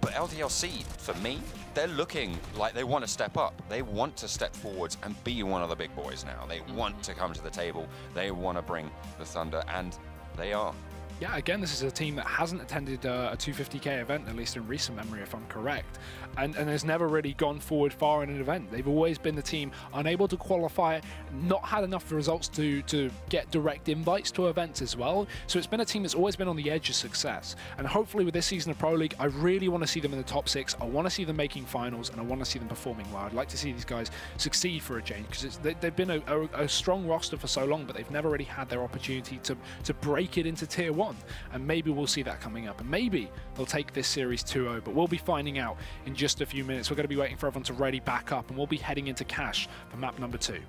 But LDLC, for me, they're looking like they want to step up. They want to step forwards and be one of the big boys now. They want to come to the table. They want to bring the Thunder, and they are. Yeah, again, this is a team that hasn't attended a 250k event, at least in recent memory, if I'm correct, and has never really gone forward far in an event. They've always been the team unable to qualify, not had enough results to get direct invites to events as well. So it's been a team that's always been on the edge of success. And hopefully with this season of Pro League, I really want to see them in the top 6. I want to see them making finals, and I want to see them performing well. I'd like to see these guys succeed for a change, because they've been a strong roster for so long, but they've never really had their opportunity to break it into Tier 1. And maybe we'll see that coming up, and maybe they'll take this series 2-0, but we'll be finding out in just a few minutes. We're going to be waiting for everyone to ready back up, and we'll be heading into Cash for map number 2.